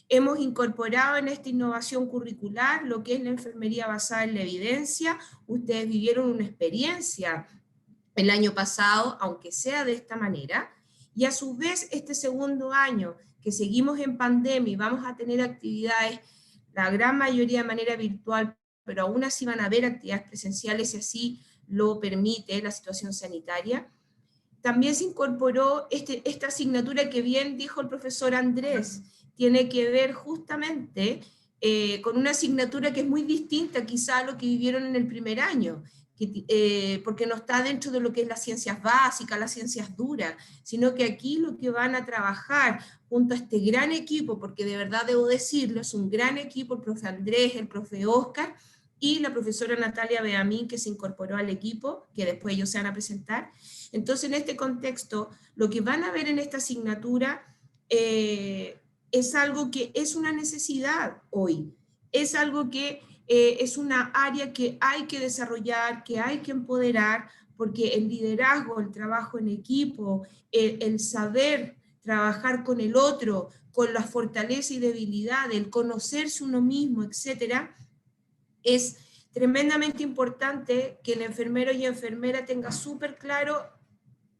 Hemos incorporado en esta innovación curricular lo que es la enfermería basada en la evidencia. Ustedes vivieron una experiencia el año pasado, aunque sea de esta manera, y a su vez este segundo año que seguimos en pandemia y vamos a tener actividades, la gran mayoría de manera virtual, pero aún así van a haber actividades presenciales si así lo permite la situación sanitaria. También se incorporó esta asignatura que bien dijo el profesor Andrés, tiene que ver justamente con una asignatura que es muy distinta quizá a lo que vivieron en el primer año, porque no está dentro de lo que es las ciencias básicas, las ciencias duras, sino que aquí lo que van a trabajar junto a este gran equipo, porque de verdad debo decirlo, es un gran equipo, el profe Andrés, el profe Oscar, y la profesora Natalia Beamín, que se incorporó al equipo, que después ellos se van a presentar. Entonces, en este contexto, lo que van a ver en esta asignatura es algo que es una necesidad hoy, es algo que es una área que hay que desarrollar, que hay que empoderar, porque el liderazgo, el trabajo en equipo, el saber trabajar con el otro, con la fortaleza y debilidad, el conocerse uno mismo, etcétera, es tremendamente importante que el enfermero y enfermera tenga súper claro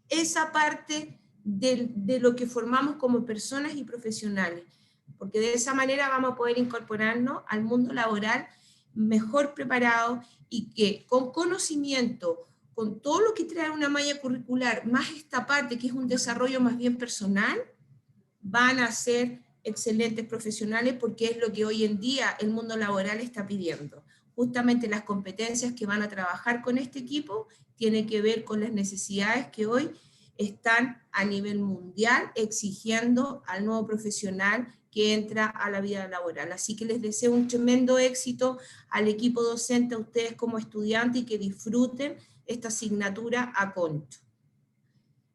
esa parte de lo que formamos como personas y profesionales, porque de esa manera vamos a poder incorporarnos al mundo laboral mejor preparados y que con conocimiento, con todo lo que trae una malla curricular, más esta parte que es un desarrollo más bien personal, van a ser excelentes profesionales porque es lo que hoy en día el mundo laboral está pidiendo. Justamente las competencias que van a trabajar con este equipo tienen que ver con las necesidades que hoy están a nivel mundial exigiendo al nuevo profesional que entra a la vida laboral. Así que les deseo un tremendo éxito al equipo docente, a ustedes como estudiantes y que disfruten esta asignatura a concho.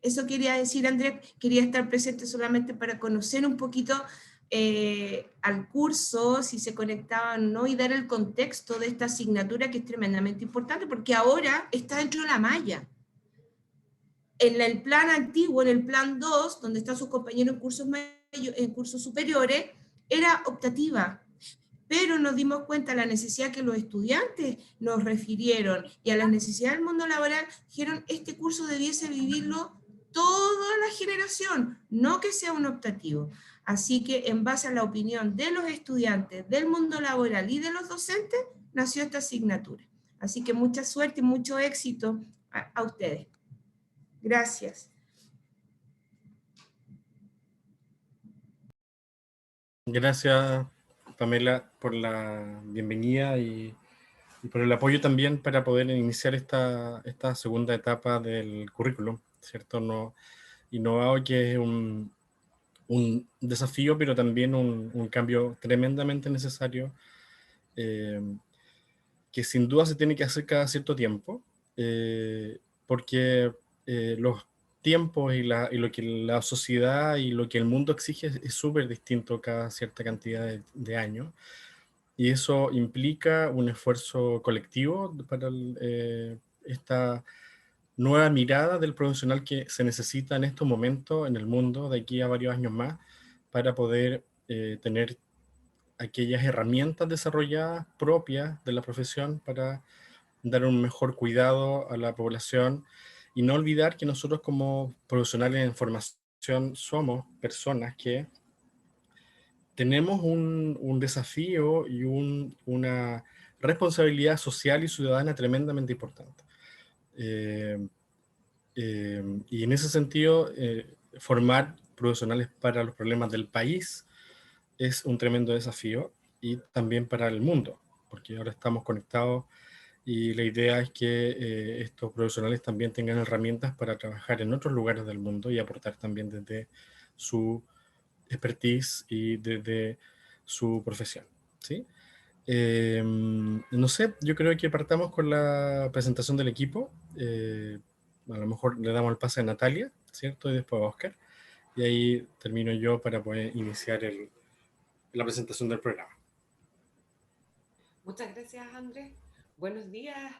Eso quería decir, Andrés, quería estar presente solamente para conocer un poquito al curso, si se conectaban o no, y dar el contexto de esta asignatura que es tremendamente importante, porque ahora está dentro de la malla. En el plan antiguo, en el plan 2, donde están sus compañeros en cursos superiores, era optativa, pero nos dimos cuenta de la necesidad que los estudiantes nos refirieron y a las necesidades del mundo laboral, dijeron, este curso debiese vivirlo toda la generación, no que sea un optativo. Así que en base a la opinión de los estudiantes, del mundo laboral y de los docentes, nació esta asignatura. Así que mucha suerte y mucho éxito a ustedes. Gracias. Gracias, Pamela, por la bienvenida y por el apoyo también para poder iniciar esta segunda etapa del currículum, ¿cierto? No, innovado, que es un desafío, pero también un cambio tremendamente necesario, que sin duda se tiene que hacer cada cierto tiempo, porque los tiempos y lo que la sociedad y lo que el mundo exige es súper distinto cada cierta cantidad de años, y eso implica un esfuerzo colectivo para esta nueva mirada del profesional que se necesita en estos momentos en el mundo de aquí a varios años más para poder tener aquellas herramientas desarrolladas propias de la profesión para dar un mejor cuidado a la población y no olvidar que nosotros como profesionales en formación somos personas que tenemos un desafío y una responsabilidad social y ciudadana tremendamente importante. Y en ese sentido, formar profesionales para los problemas del país es un tremendo desafío, y también para el mundo, porque ahora estamos conectados y la idea es que estos profesionales también tengan herramientas para trabajar en otros lugares del mundo y aportar también desde su expertise y desde su profesión, ¿sí? No sé, yo creo que partamos con la presentación del equipo. A lo mejor le damos el pase a Natalia, ¿cierto? Y después a Oscar. Y ahí termino yo para poder iniciar la presentación del programa. Muchas gracias, Andrés. Buenos días,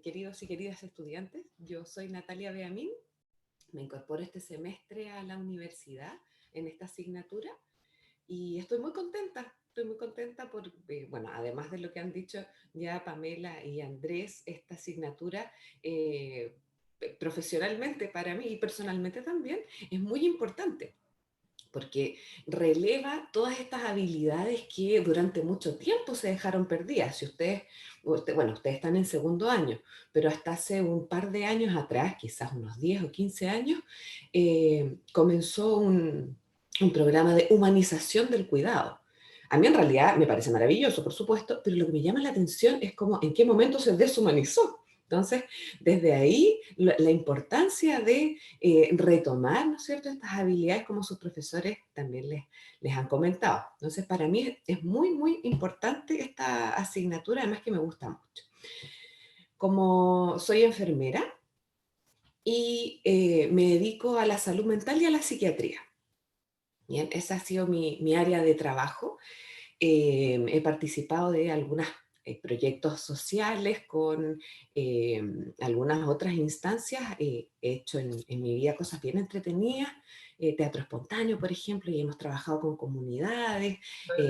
queridos y queridas estudiantes. Yo soy Natalia Beamín. Me incorporo este semestre a la universidad en esta asignatura y estoy muy contenta porque, bueno, además de lo que han dicho ya Pamela y Andrés, esta asignatura profesionalmente para mí y personalmente también es muy importante porque releva todas estas habilidades que durante mucho tiempo se dejaron perdidas. Si bueno, ustedes están en segundo año, pero hasta hace un par de años atrás, quizás unos 10 o 15 años, comenzó un programa de humanización del cuidado. A mí en realidad me parece maravilloso, por supuesto, pero lo que me llama la atención es como en qué momento se deshumanizó. Entonces, desde ahí, la importancia de retomar, ¿no es cierto?, estas habilidades como sus profesores también les han comentado. Entonces, para mí es muy, muy importante esta asignatura, además que me gusta mucho. Como soy enfermera y me dedico a la salud mental y a la psiquiatría. Bien, esa ha sido mi área de trabajo. He participado de algunos proyectos sociales con algunas otras instancias. He hecho en mi vida cosas bien entretenidas, teatro espontáneo, por ejemplo, y hemos trabajado con comunidades,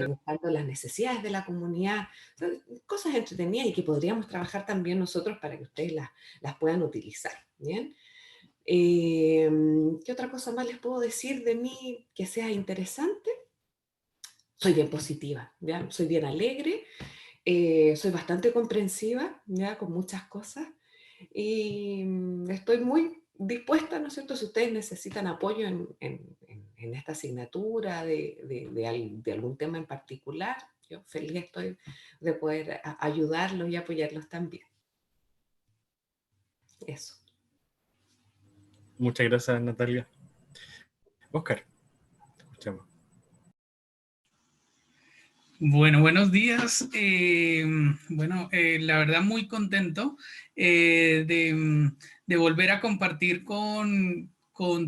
buscando las necesidades de la comunidad, o sea, cosas entretenidas y que podríamos trabajar también nosotros para que ustedes las puedan utilizar. ¿Bien? ¿Qué otra cosa más les puedo decir de mí que sea interesante? Soy bien positiva, ¿ya? Soy bien alegre, soy bastante comprensiva, ¿ya? Con muchas cosas y estoy muy dispuesta, ¿no es cierto? Si ustedes necesitan apoyo en esta asignatura de algún tema en particular, yo feliz estoy de poder ayudarlos y apoyarlos también. Eso. Muchas gracias, Natalia. Oscar, escuchamos. Bueno, buenos días. La verdad muy contento de volver a compartir con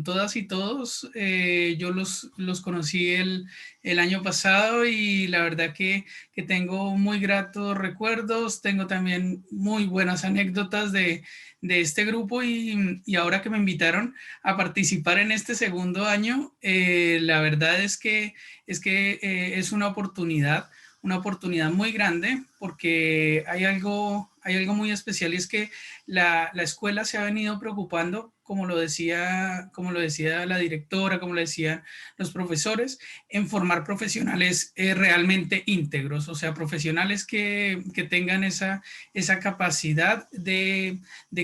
todas y todos. Yo los conocí el año pasado y la verdad que tengo muy gratos recuerdos, tengo también muy buenas anécdotas de este grupo y ahora que me invitaron a participar en este segundo año, la verdad es que es una oportunidad muy grande porque hay algo muy especial y es que la escuela se ha venido preocupando, como lo decía la directora, como lo decían los profesores, en formar profesionales realmente íntegros, o sea, profesionales que tengan esa capacidad de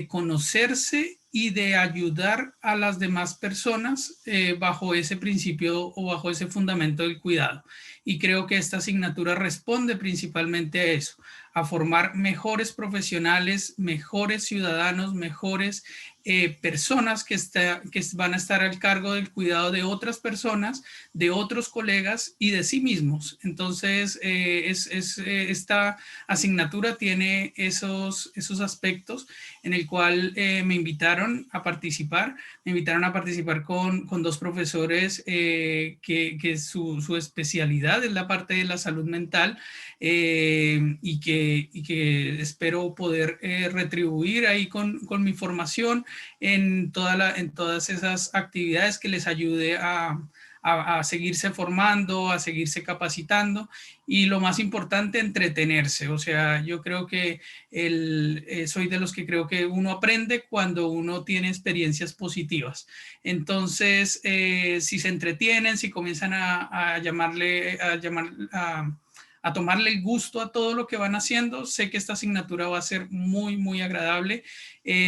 conocerse y de ayudar a las demás personas bajo ese principio o bajo ese fundamento del cuidado. Y creo que esta asignatura responde principalmente a eso, a formar mejores profesionales, mejores ciudadanos, mejores personas que van a estar al cargo del cuidado de otras personas, de otros colegas y de sí mismos. Entonces, esta asignatura tiene esos aspectos en el cual me invitaron a participar. Me invitaron a participar con dos profesores que su especialidad es la parte de la salud mental y que espero poder retribuir ahí con mi formación en todas esas actividades que les ayude a seguirse formando, a seguirse capacitando y lo más importante, entretenerse. O sea, yo creo que soy de los que creo que uno aprende cuando uno tiene experiencias positivas. Entonces, si se entretienen, si comienzan a tomarle el gusto a todo lo que van haciendo, sé que esta asignatura va a ser muy, muy agradable.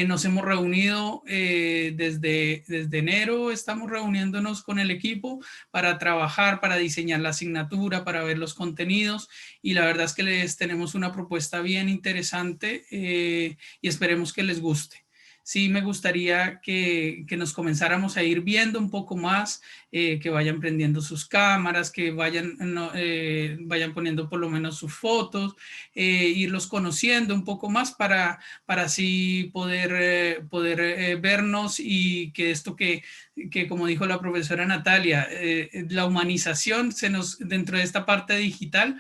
Nos hemos reunido desde enero, estamos reuniéndonos con el equipo para trabajar, para diseñar la asignatura, para ver los contenidos y la verdad es que les tenemos una propuesta bien interesante y esperemos que les guste. Sí, me gustaría que nos comenzáramos a ir viendo un poco más, que vayan prendiendo sus cámaras, que vayan poniendo por lo menos sus fotos, irlos conociendo un poco más para así poder vernos y que esto que como dijo la profesora Natalia, la humanización dentro de esta parte digital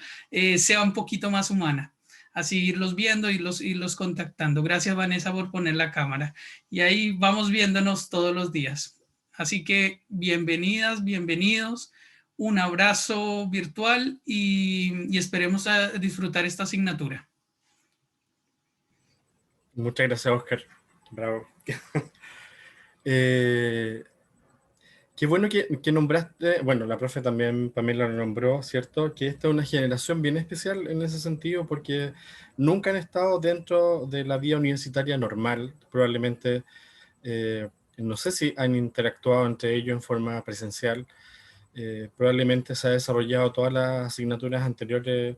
sea un poquito más humana. Así irlos viendo y irlos contactando. Gracias, Vanessa, por poner la cámara. Y ahí vamos viéndonos todos los días. Así que bienvenidas, bienvenidos. un abrazo virtual y esperemos a disfrutar esta asignatura. Muchas gracias, Oscar. Bravo. Qué bueno que nombraste, bueno, la profe también Pamela lo nombró, ¿cierto? Que esta es una generación bien especial en ese sentido porque nunca han estado dentro de la vida universitaria normal, probablemente, no sé si han interactuado entre ellos en forma presencial, probablemente se ha desarrollado todas las asignaturas anteriores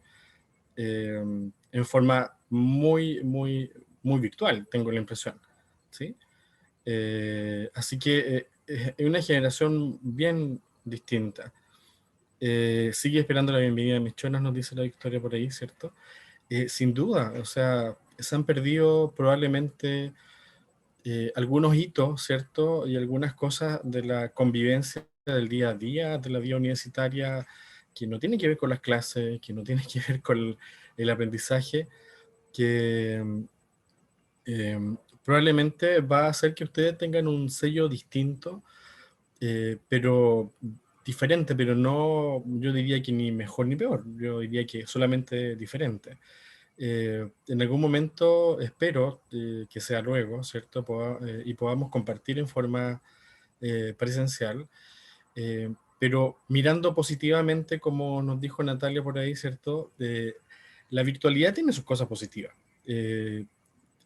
en forma muy virtual, tengo la impresión, ¿sí? Así que es una generación bien distinta. Sigue esperando la bienvenida de mis chonas, nos dice la Victoria por ahí, ¿cierto? Sin duda, o sea, se han perdido probablemente algunos hitos, ¿cierto? Y algunas cosas de la convivencia del día a día, de la vida universitaria, que no tiene que ver con las clases, que no tiene que ver con el aprendizaje, que probablemente va a hacer que ustedes tengan un sello distinto, pero diferente, pero no, yo diría que ni mejor ni peor, yo diría que solamente diferente. En algún momento espero que sea luego, ¿cierto? Y podamos compartir en forma presencial, pero mirando positivamente, como nos dijo Natalia por ahí, ¿cierto? La virtualidad tiene sus cosas positivas. Eh,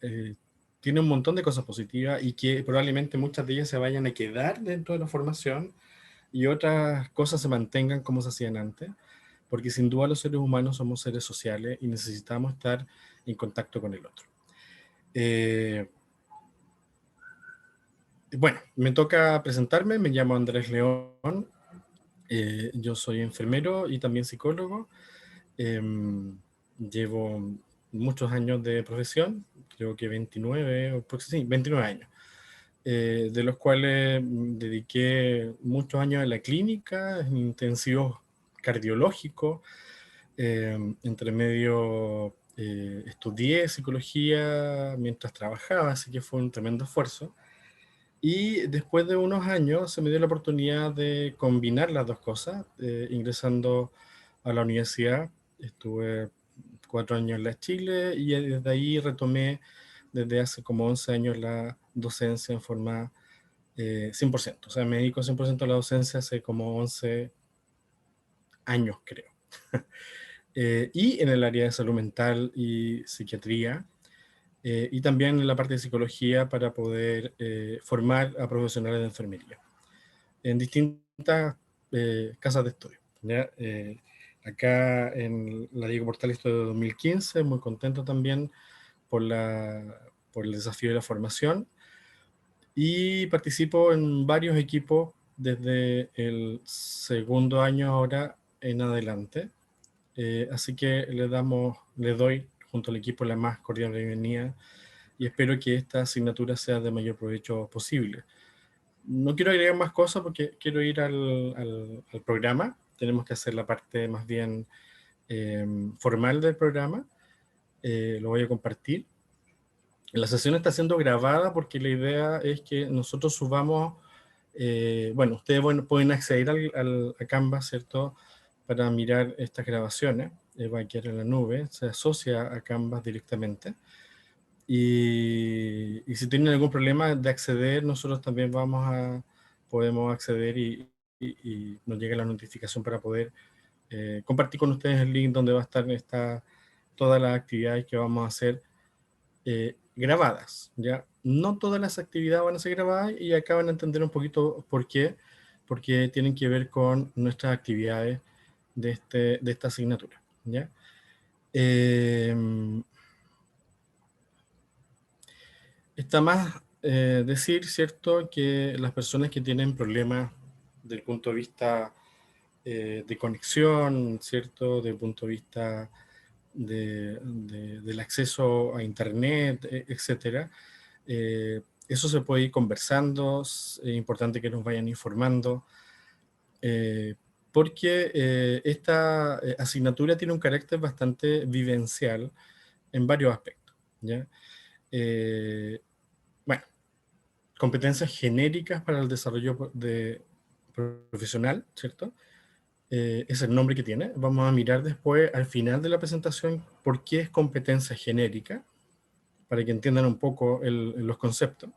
eh, Tiene un montón de cosas positivas y que probablemente muchas de ellas se vayan a quedar dentro de la formación y otras cosas se mantengan como se hacían antes, porque sin duda los seres humanos somos seres sociales y necesitamos estar en contacto con el otro. Bueno, me toca presentarme, me llamo Andrés León, yo soy enfermero y también psicólogo. Llevo muchos años de profesión, creo que 29, sí, 29 años, de los cuales dediqué muchos años en la clínica, en intensivos cardiológicos, entre medio estudié psicología mientras trabajaba, así que fue un tremendo esfuerzo. Y después de unos años se me dio la oportunidad de combinar las dos cosas, ingresando a la universidad. Estuve 4 años en la Chile y desde ahí retomé desde hace como 11 años la docencia en forma 100%. O sea, me dedico 100% a la docencia hace como 11 años, creo. Y en el área de salud mental y psiquiatría, y también en la parte de psicología para poder formar a profesionales de enfermería en distintas casas de estudio. ¿Ya? Acá en la Diego Portales estoy de 2015, muy contento también por, por el desafío de la formación y participo en varios equipos desde el segundo año ahora en adelante. Así que le doy junto al equipo la más cordial bienvenida y espero que esta asignatura sea de mayor provecho posible. No quiero agregar más cosas porque quiero ir al programa. Tenemos que hacer la parte más bien formal del programa. Lo voy a compartir. La sesión está siendo grabada porque la idea es que nosotros subamos, bueno, ustedes pueden acceder a Canva, ¿cierto? Para mirar estas grabaciones. Va a quedar en la nube, se asocia a Canva directamente. Y si tienen algún problema de acceder, nosotros también podemos acceder y nos llega la notificación para poder compartir con ustedes el link donde va a estar todas las actividades que vamos a hacer grabadas, ¿ya? No todas las actividades van a ser grabadas y acá van a entender un poquito por qué, porque tienen que ver con nuestras actividades de esta asignatura, ¿ya? Está más decir, ¿cierto?, que las personas que tienen problemas desde el punto de vista de conexión, ¿cierto?, desde el punto de vista del acceso a Internet, etcétera, eso se puede ir conversando, es importante que nos vayan informando, porque esta asignatura tiene un carácter bastante vivencial en varios aspectos, ¿ya? Bueno, competencias genéricas para el desarrollo profesional, ¿cierto? es el nombre que tiene. Vamos a mirar después, al final de la presentación, por qué es competencia genérica, para que entiendan un poco los conceptos.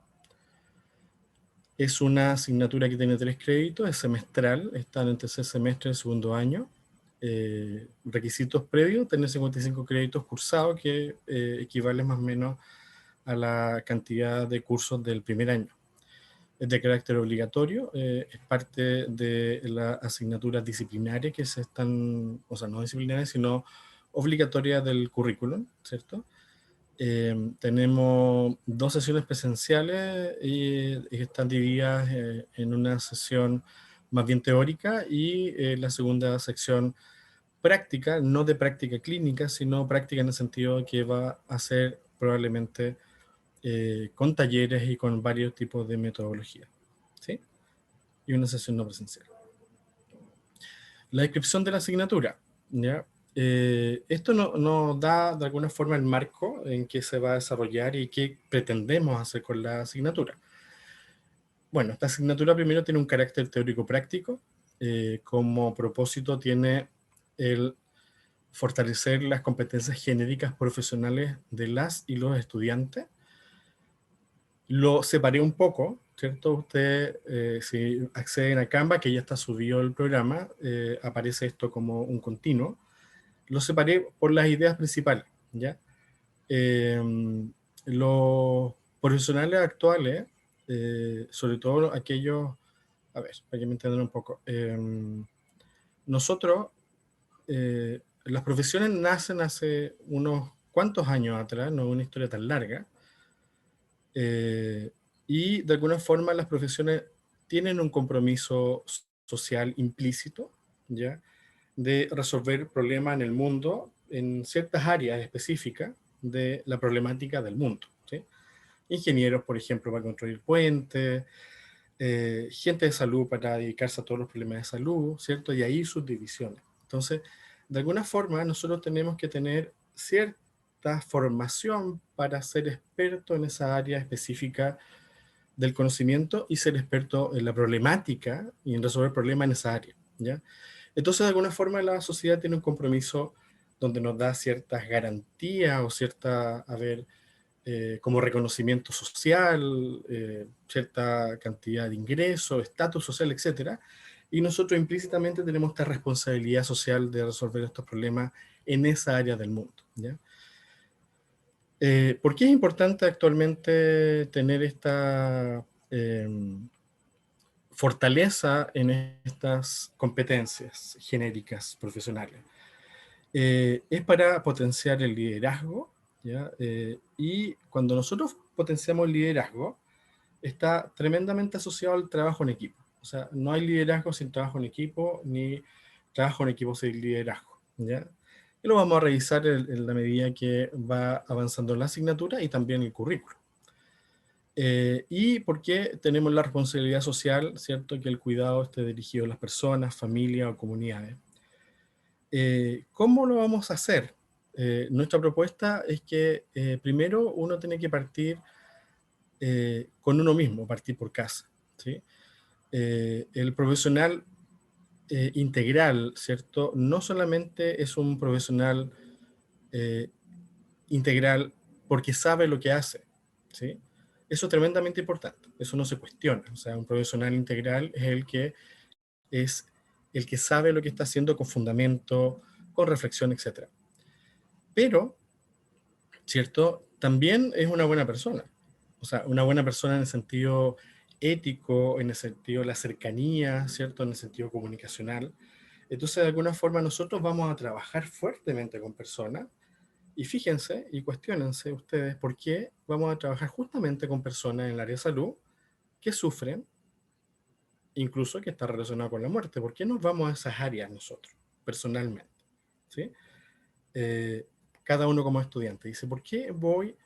Es una asignatura que tiene 3 créditos, es semestral, está en el tercer semestre del segundo año. Requisitos previos, tener 55 créditos cursados, que equivale más o menos a la cantidad de cursos del primer año. Es de carácter obligatorio, es parte de las asignaturas disciplinarias que se están, o sea, no disciplinarias, sino obligatorias del currículum, ¿cierto? Tenemos 2 sesiones presenciales y están divididas en una sesión más bien teórica y la segunda sección práctica, no de práctica clínica, sino práctica en el sentido de que va a ser probablemente con talleres y con varios tipos de metodología, ¿sí? Y una sesión no presencial. La descripción de la asignatura, ¿ya? Esto nos da de alguna forma el marco en que se va a desarrollar y qué pretendemos hacer con la asignatura. Bueno, esta asignatura primero tiene un carácter teórico-práctico. Como propósito tiene el fortalecer las competencias genéricas profesionales de las y los estudiantes. Lo separé un poco, ¿cierto? Usted, si acceden a Canva, que ya está subido el programa, aparece esto como un continuo. Lo separé por las ideas principales, ¿ya? Los profesionales actuales, sobre todo aquellos, a ver, para que me entiendan un poco, nosotros, las profesiones nacen hace unos cuantos años atrás, no es una historia tan larga, y de alguna forma las profesiones tienen un compromiso social implícito, ¿ya? De resolver problemas en el mundo en ciertas áreas específicas de la problemática del mundo, ¿sí? Ingenieros, por ejemplo, para construir puentes, gente de salud para dedicarse a todos los problemas de salud, ¿cierto? Y ahí sus divisiones. Entonces, de alguna forma, nosotros tenemos que tener cierta formación para ser experto en esa área específica del conocimiento y ser experto en la problemática y en resolver problemas en esa área, ¿ya? Entonces, de alguna forma, la sociedad tiene un compromiso donde nos da ciertas garantías o cierta, a ver, como reconocimiento social, cierta cantidad de ingresos, estatus social, etc. Y nosotros implícitamente tenemos esta responsabilidad social de resolver estos problemas en esa área del mundo, ¿ya? ¿Por qué es importante actualmente tener esta fortaleza en estas competencias genéricas profesionales? Es para potenciar el liderazgo, ¿ya? Y cuando nosotros potenciamos el liderazgo, está tremendamente asociado al trabajo en equipo. O sea, no hay liderazgo sin trabajo en equipo, ni trabajo en equipo sin liderazgo, ¿ya? Y lo vamos a revisar en la medida que va avanzando la asignatura y también el currículo. Y por qué tenemos la responsabilidad social, ¿cierto? Que el cuidado esté dirigido a las personas, familias o comunidades. ¿Cómo lo vamos a hacer? Nuestra propuesta es que primero uno tiene que partir con uno mismo, partir por casa, ¿sí? El profesional integral, ¿cierto? No solamente es un profesional integral porque sabe lo que hace, ¿sí? Eso es tremendamente importante, eso no se cuestiona. O sea, un profesional integral es el que sabe lo que está haciendo con fundamento, con reflexión, etc. Pero, ¿cierto? También es una buena persona. O sea, una buena persona en el sentido ético, en el sentido de la cercanía, ¿cierto? En el sentido comunicacional. Entonces, de alguna forma, nosotros vamos a trabajar fuertemente con personas. Y fíjense y cuestionense ustedes por qué vamos a trabajar justamente con personas en el área de salud que sufren, incluso que está relacionado con la muerte. ¿Por qué nos vamos a esas áreas nosotros, personalmente? ¿Sí? Cada uno como estudiante dice, ¿por qué voy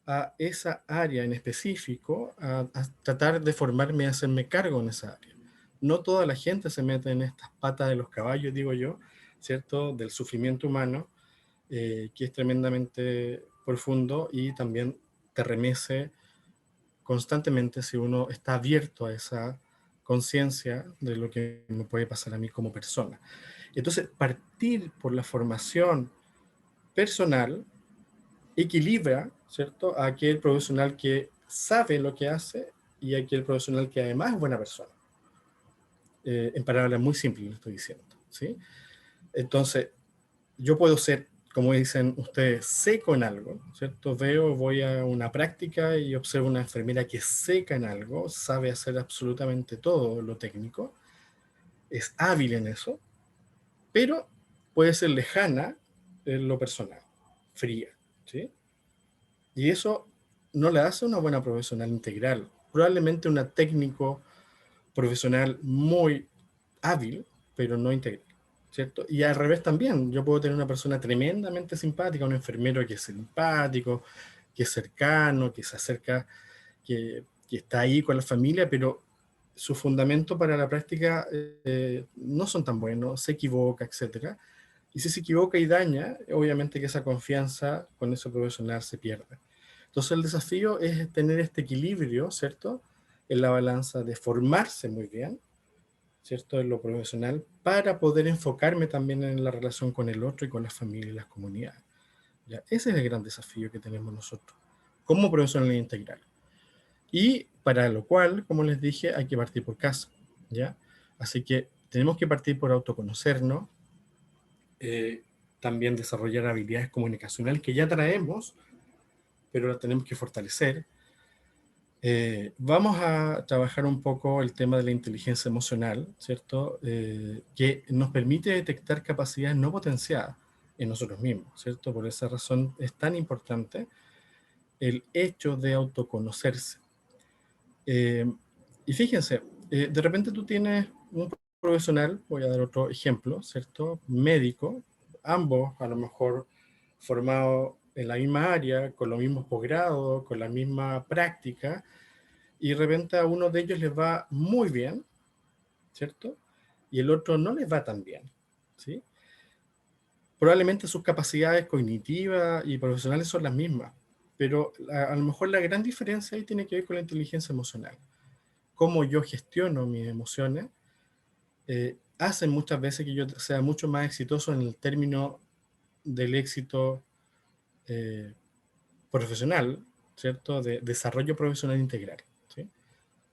a esa área en específico a tratar de formarme y hacerme cargo en esa área? No toda la gente se mete en estas patas de los caballos, digo yo, ¿cierto? Del sufrimiento humano, que es tremendamente profundo y también te remece constantemente si uno está abierto a esa conciencia de lo que me puede pasar a mí como persona. Entonces, partir por la formación personal equilibra, ¿cierto?, a aquel profesional que sabe lo que hace y a aquel profesional que además es buena persona. En palabras muy simples lo estoy diciendo, ¿sí? Entonces, yo puedo ser, como dicen ustedes, seco en algo, ¿cierto? Voy a una práctica y observo una enfermera que es seca en algo, sabe hacer absolutamente todo lo técnico, es hábil en eso, pero puede ser lejana en lo personal, fría, ¿sí? Y eso no le hace una buena profesional integral. Probablemente una técnico profesional muy hábil, pero no integral, ¿cierto? Y al revés también, yo puedo tener una persona tremendamente simpática, un enfermero que es simpático, que es cercano, que se acerca, que está ahí con la familia, pero su fundamento para la práctica no son tan buenos, se equivoca, etc. Y si se equivoca y daña, obviamente que esa confianza con ese profesional se pierde. Entonces el desafío es tener este equilibrio, ¿cierto?, en la balanza de formarse muy bien, ¿cierto?, en lo profesional, para poder enfocarme también en la relación con el otro y con la familia y las comunidades. ¿Ya? Ese es el gran desafío que tenemos nosotros, como profesional integral. Y para lo cual, como les dije, hay que partir por casa, ¿ya? Así que tenemos que partir por autoconocernos, también desarrollar habilidades comunicacionales que ya traemos, pero las tenemos que fortalecer. Vamos a trabajar un poco el tema de la inteligencia emocional, ¿cierto? Que nos permite detectar capacidades no potenciadas en nosotros mismos, ¿cierto? Por esa razón es tan importante el hecho de autoconocerse. Y fíjense, de repente tú tienes un profesional, voy a dar otro ejemplo, ¿cierto? Médico, ambos a lo mejor formados en la misma área, con los mismos posgrados, con la misma práctica, y de repente a uno de ellos les va muy bien, ¿cierto? Y el otro no les va tan bien, ¿sí? Probablemente sus capacidades cognitivas y profesionales son las mismas, pero a lo mejor la gran diferencia ahí tiene que ver con la inteligencia emocional. Cómo yo gestiono mis emociones hacen muchas veces que yo sea mucho más exitoso en el término del éxito profesional, ¿cierto? De desarrollo profesional integral, ¿sí?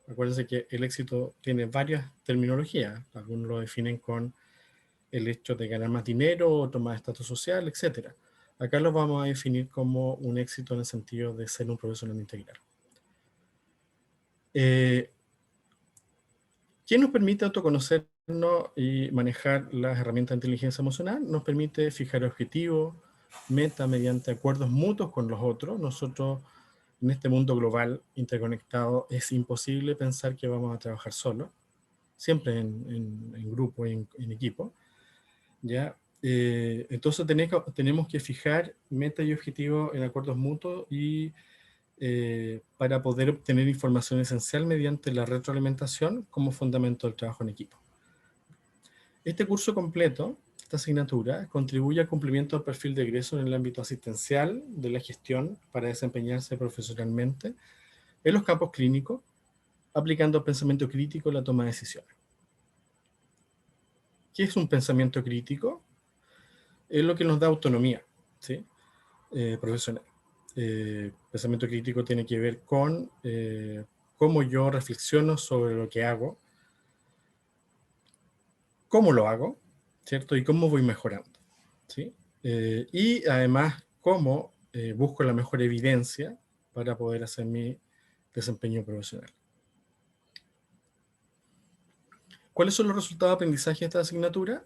Acuérdense que el éxito tiene varias terminologías. Algunos lo definen con el hecho de ganar más dinero, otros más estatus social, etc. Acá lo vamos a definir como un éxito en el sentido de ser un profesional integral. ¿Qué nos permite autoconocernos y manejar las herramientas de inteligencia emocional? Nos permite fijar objetivos, metas mediante acuerdos mutuos con los otros. Nosotros, en este mundo global, interconectado, es imposible pensar que vamos a trabajar solos, siempre en grupo, en equipo, ¿ya? Entonces tenemos que fijar metas y objetivos en acuerdos mutuos y para poder obtener información esencial mediante la retroalimentación como fundamento del trabajo en equipo. Este curso completo, esta asignatura, contribuye al cumplimiento del perfil de egreso en el ámbito asistencial de la gestión para desempeñarse profesionalmente en los campos clínicos, aplicando el pensamiento crítico en la toma de decisiones. ¿Qué es un pensamiento crítico? Es lo que nos da autonomía, ¿sí? Profesional. Pensamiento crítico tiene que ver con cómo yo reflexiono sobre lo que hago, cómo lo hago, ¿cierto? Y cómo voy mejorando, ¿sí? Y además, cómo busco la mejor evidencia para poder hacer mi desempeño profesional. ¿Cuáles son los resultados de aprendizaje de esta asignatura?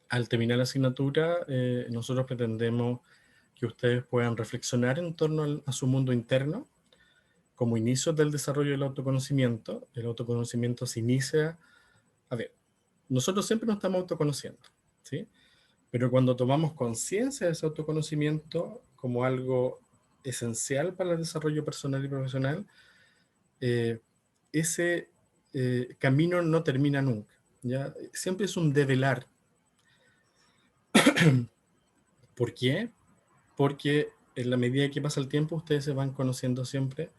Al terminar la asignatura, nosotros pretendemos que ustedes puedan reflexionar en torno a su mundo interno como inicio del desarrollo del autoconocimiento. El autoconocimiento se inicia, a ver, nosotros siempre nos estamos autoconociendo, ¿sí? Pero cuando tomamos conciencia de ese autoconocimiento como algo esencial para el desarrollo personal y profesional, ese camino no termina nunca, ¿ya? Siempre es un develar. ¿Por qué? Porque en la medida que pasa el tiempo, ustedes se van conociendo siempre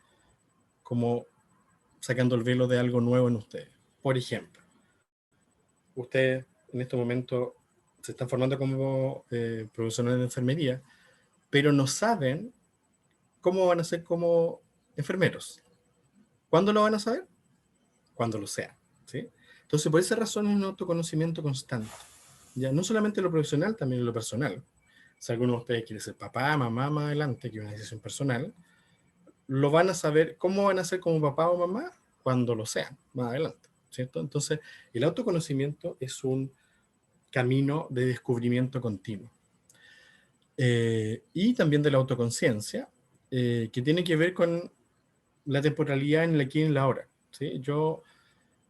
como sacando el velo de algo nuevo en ustedes, Por ejemplo, ustedes en este momento se están formando como profesionales de enfermería, pero no saben cómo van a ser como enfermeros. ¿Cuándo lo van a saber? Cuando lo sean, ¿sí? Entonces, por esa razón es un autoconocimiento constante. Ya no solamente en lo profesional, también en lo personal. Si alguno de ustedes quiere ser papá, mamá más adelante, que es una decisión personal, lo van a saber, ¿cómo van a ser como papá o mamá? Cuando lo sean, más adelante, ¿cierto? Entonces, el autoconocimiento es un camino de descubrimiento continuo. Y también de la autoconciencia, que tiene que ver con la temporalidad en el aquí y en la ahora, ¿sí?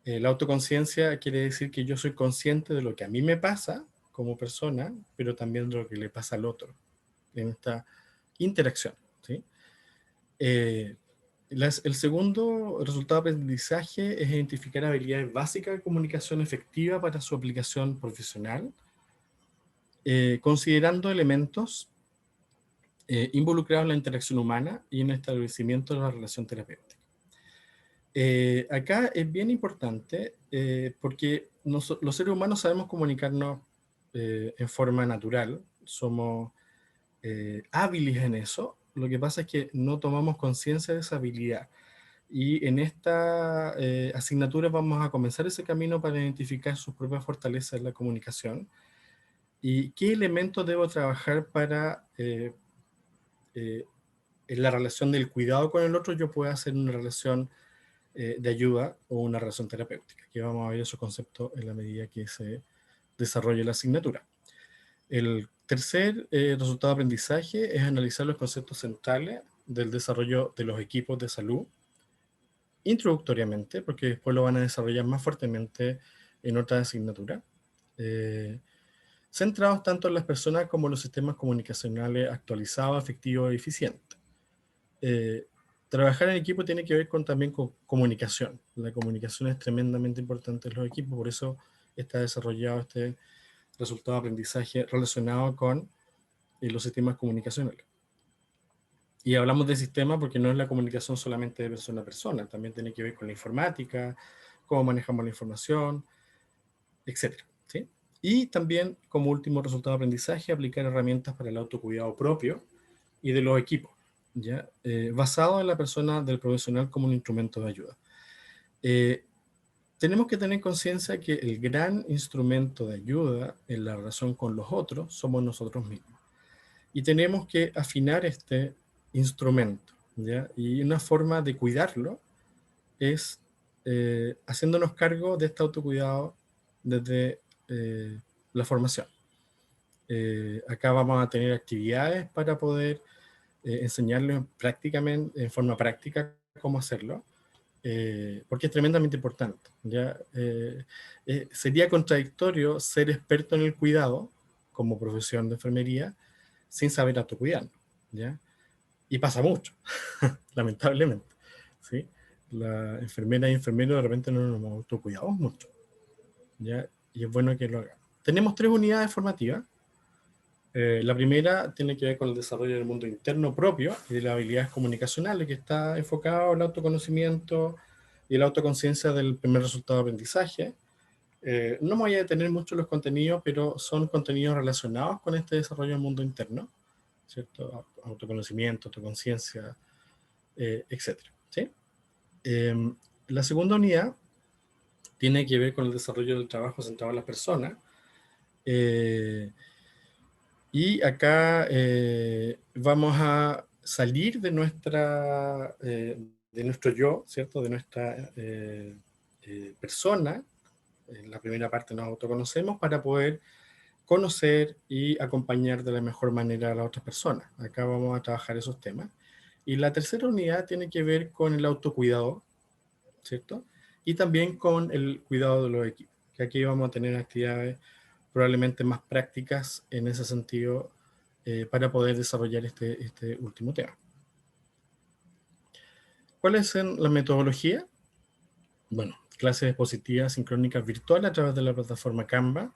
La autoconciencia quiere decir que yo soy consciente de lo que a mí me pasa como persona, pero también de lo que le pasa al otro, en esta interacción, ¿sí? El segundo resultado de aprendizaje es identificar habilidades básicas de comunicación efectiva para su aplicación profesional, considerando elementos involucrados en la interacción humana y en el establecimiento de la relación terapéutica. Acá es bien importante porque los seres humanos sabemos comunicarnos en forma natural, somos hábiles en eso. Lo que pasa es que no tomamos conciencia de esa habilidad. Y en esta asignatura vamos a comenzar ese camino para identificar sus propias fortalezas en la comunicación y qué elementos debo trabajar para en la relación del cuidado con el otro yo pueda hacer una relación de ayuda o una relación terapéutica, que vamos a ver esos conceptos en la medida que se desarrolle la asignatura. El tercer resultado de aprendizaje es analizar los conceptos centrales del desarrollo de los equipos de salud, introductoriamente, porque después lo van a desarrollar más fuertemente en otra asignatura, centrados tanto en las personas como en los sistemas comunicacionales actualizados, efectivos y eficientes. Trabajar en equipo tiene que ver también con comunicación. La comunicación es tremendamente importante en los equipos, por eso está desarrollado este resultado de aprendizaje relacionado con los sistemas comunicacionales. Y hablamos de sistema porque no es la comunicación solamente de persona a persona, también tiene que ver con la informática, cómo manejamos la información, etc. ¿Sí? Y también, como último resultado de aprendizaje, aplicar herramientas para el autocuidado propio y de los equipos, ¿ya? Basado en la persona del profesional como un instrumento de ayuda. Tenemos que tener conciencia que el gran instrumento de ayuda en la relación con los otros somos nosotros mismos. Y tenemos que afinar este instrumento, ¿ya? Y una forma de cuidarlo es haciéndonos cargo de este autocuidado desde la formación. Acá vamos a tener actividades para poder enseñarles prácticamente, en forma práctica cómo hacerlo, porque es tremendamente importante. ¿Ya? Sería contradictorio ser experto en el cuidado como profesión de enfermería sin saber autocuidarnos, ¿ya? Y pasa mucho, lamentablemente, ¿sí? Las enfermeras y enfermeros de repente no nos autocuidamos mucho, ¿ya? Y es bueno que lo hagan. Tenemos 3 unidades formativas. La primera tiene que ver con el desarrollo del mundo interno propio y de las habilidades comunicacionales, que está enfocado en el autoconocimiento y la autoconciencia del primer resultado de aprendizaje. No me voy a detener mucho en los contenidos, pero son contenidos relacionados con este desarrollo del mundo interno, ¿cierto? Autoconocimiento, autoconciencia, etc. ¿Sí? La segunda unidad tiene que ver con el desarrollo del trabajo centrado en las personas. Y acá vamos a salir de nuestro yo, ¿cierto? De nuestra persona. En la primera parte nos autoconocemos para poder conocer y acompañar de la mejor manera a las otras personas. Acá vamos a trabajar esos temas. Y la tercera unidad tiene que ver con el autocuidado, ¿cierto? Y también con el cuidado de los equipos, que aquí vamos a tener actividades probablemente más prácticas en ese sentido para poder desarrollar este último tema. ¿Cuáles son las metodologías? Bueno, clases expositivas sincrónicas virtuales a través de la plataforma Canva.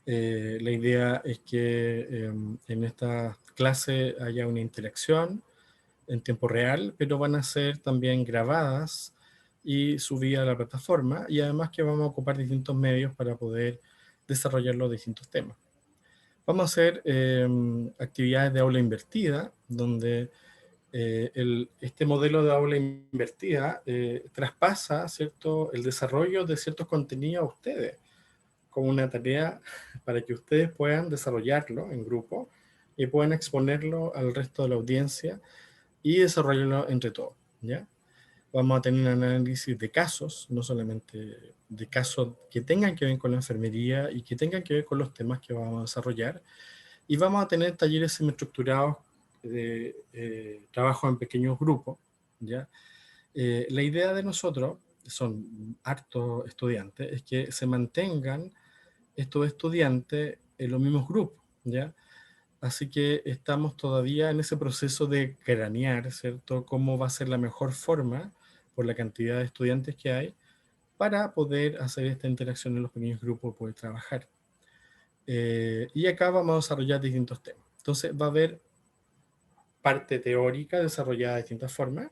La idea es que en esta clase haya una interacción en tiempo real, pero van a ser también grabadas y subida a la plataforma, y además que vamos a ocupar distintos medios para poder desarrollar los distintos temas. Vamos a hacer actividades de aula invertida, donde este modelo de aula invertida traspasa, ¿cierto?, el desarrollo de ciertos contenidos a ustedes, como una tarea para que ustedes puedan desarrollarlo en grupo y puedan exponerlo al resto de la audiencia y desarrollarlo entre todos, ¿ya? Vamos a tener un análisis de casos, no solamente de casos que tengan que ver con la enfermería y que tengan que ver con los temas que vamos a desarrollar, y vamos a tener talleres semiestructurados de trabajo en pequeños grupos, ¿ya? La idea de nosotros, son hartos estudiantes, es que se mantengan estos estudiantes en los mismos grupos, ¿ya? Así que estamos todavía en ese proceso de cranear, ¿cierto?, cómo va a ser la mejor forma, por la cantidad de estudiantes que hay, para poder hacer esta interacción en los pequeños grupos y poder trabajar. Y acá vamos a desarrollar distintos temas. Entonces va a haber parte teórica desarrollada de distintas formas,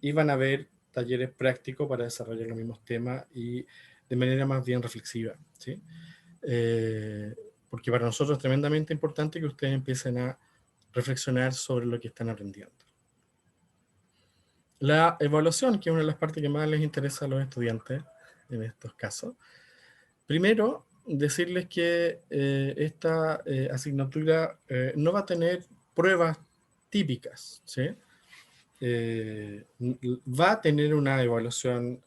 y van a haber talleres prácticos para desarrollar los mismos temas y de manera más bien reflexiva, ¿sí? Porque para nosotros es tremendamente importante que ustedes empiecen a reflexionar sobre lo que están aprendiendo. La evaluación, que es una de las partes que más les interesa a los estudiantes en estos casos. Primero, decirles que esta asignatura no va a tener pruebas típicas, ¿sí? Va a tener una evaluación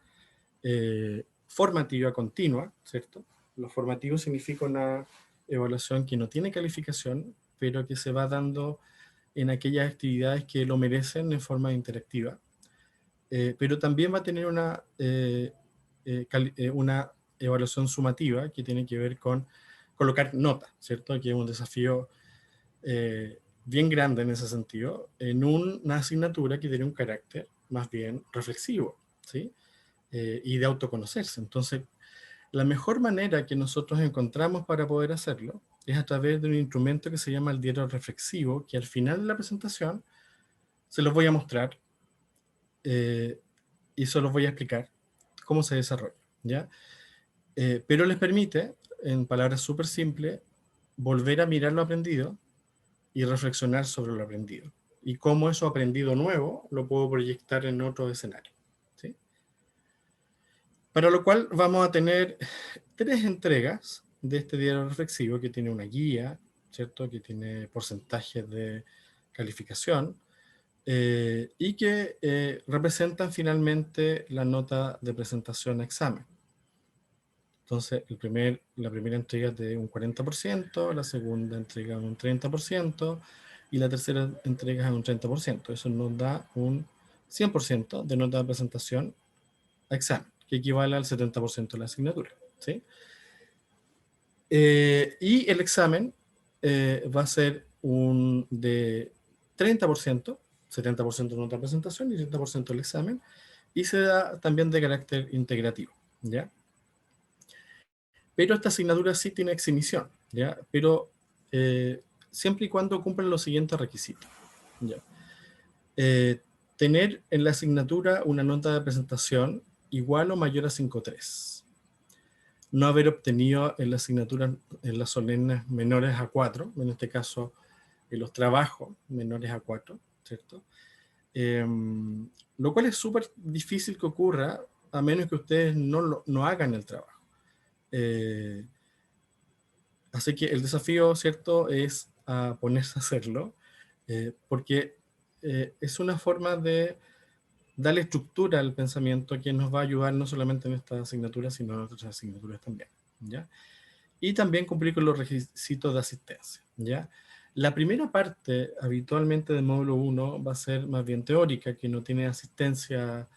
formativa continua, ¿cierto? Lo formativo significa una evaluación que no tiene calificación, pero que se va dando en aquellas actividades que lo merecen en forma interactiva. Pero también va a tener una evaluación sumativa que tiene que ver con colocar notas, ¿cierto? Que es un desafío bien grande en ese sentido, en una asignatura que tiene un carácter más bien reflexivo, ¿sí? Y de autoconocerse. Entonces, la mejor manera que nosotros encontramos para poder hacerlo es a través de un instrumento que se llama el diario reflexivo, que al final de la presentación se los voy a mostrar y se los voy a explicar cómo se desarrolla, ¿ya? Pero les permite, en palabras súper simples, volver a mirar lo aprendido y reflexionar sobre lo aprendido. Y cómo eso aprendido nuevo lo puedo proyectar en otro escenario, ¿sí? Para lo cual vamos a tener 3 entregas de este diario reflexivo, que tiene una guía, ¿cierto?, que tiene porcentajes de calificación, y que representan finalmente la nota de presentación a examen. Entonces, la primera entrega es de un 40%, la segunda entrega de un 30%, y la tercera entrega es de un 30%. Eso nos da un 100% de nota de presentación a examen, que equivale al 70% de la asignatura, ¿sí? Y el examen va a ser de 30%, 70% de nota de presentación y 30% del examen, y se da también de carácter integrativo, ¿ya? Pero esta asignatura sí tiene exhibición, ¿ya? Pero siempre y cuando cumplan los siguientes requisitos, ¿ya? Tener en la asignatura una nota de presentación igual o mayor a 5.3. No haber obtenido en la asignatura, en las solemnes menores a 4, en este caso en los trabajos menores a 4, ¿cierto? Lo cual es súper difícil que ocurra a menos que ustedes no hagan el trabajo. Así que el desafío, ¿cierto?, es a ponerse a hacerlo, porque es una forma de darle estructura al pensamiento que nos va a ayudar no solamente en esta asignatura, sino en otras asignaturas también, ¿ya? Y también cumplir con los requisitos de asistencia, ¿ya? La primera parte, habitualmente del módulo 1, va a ser más bien teórica, que no tiene asistencia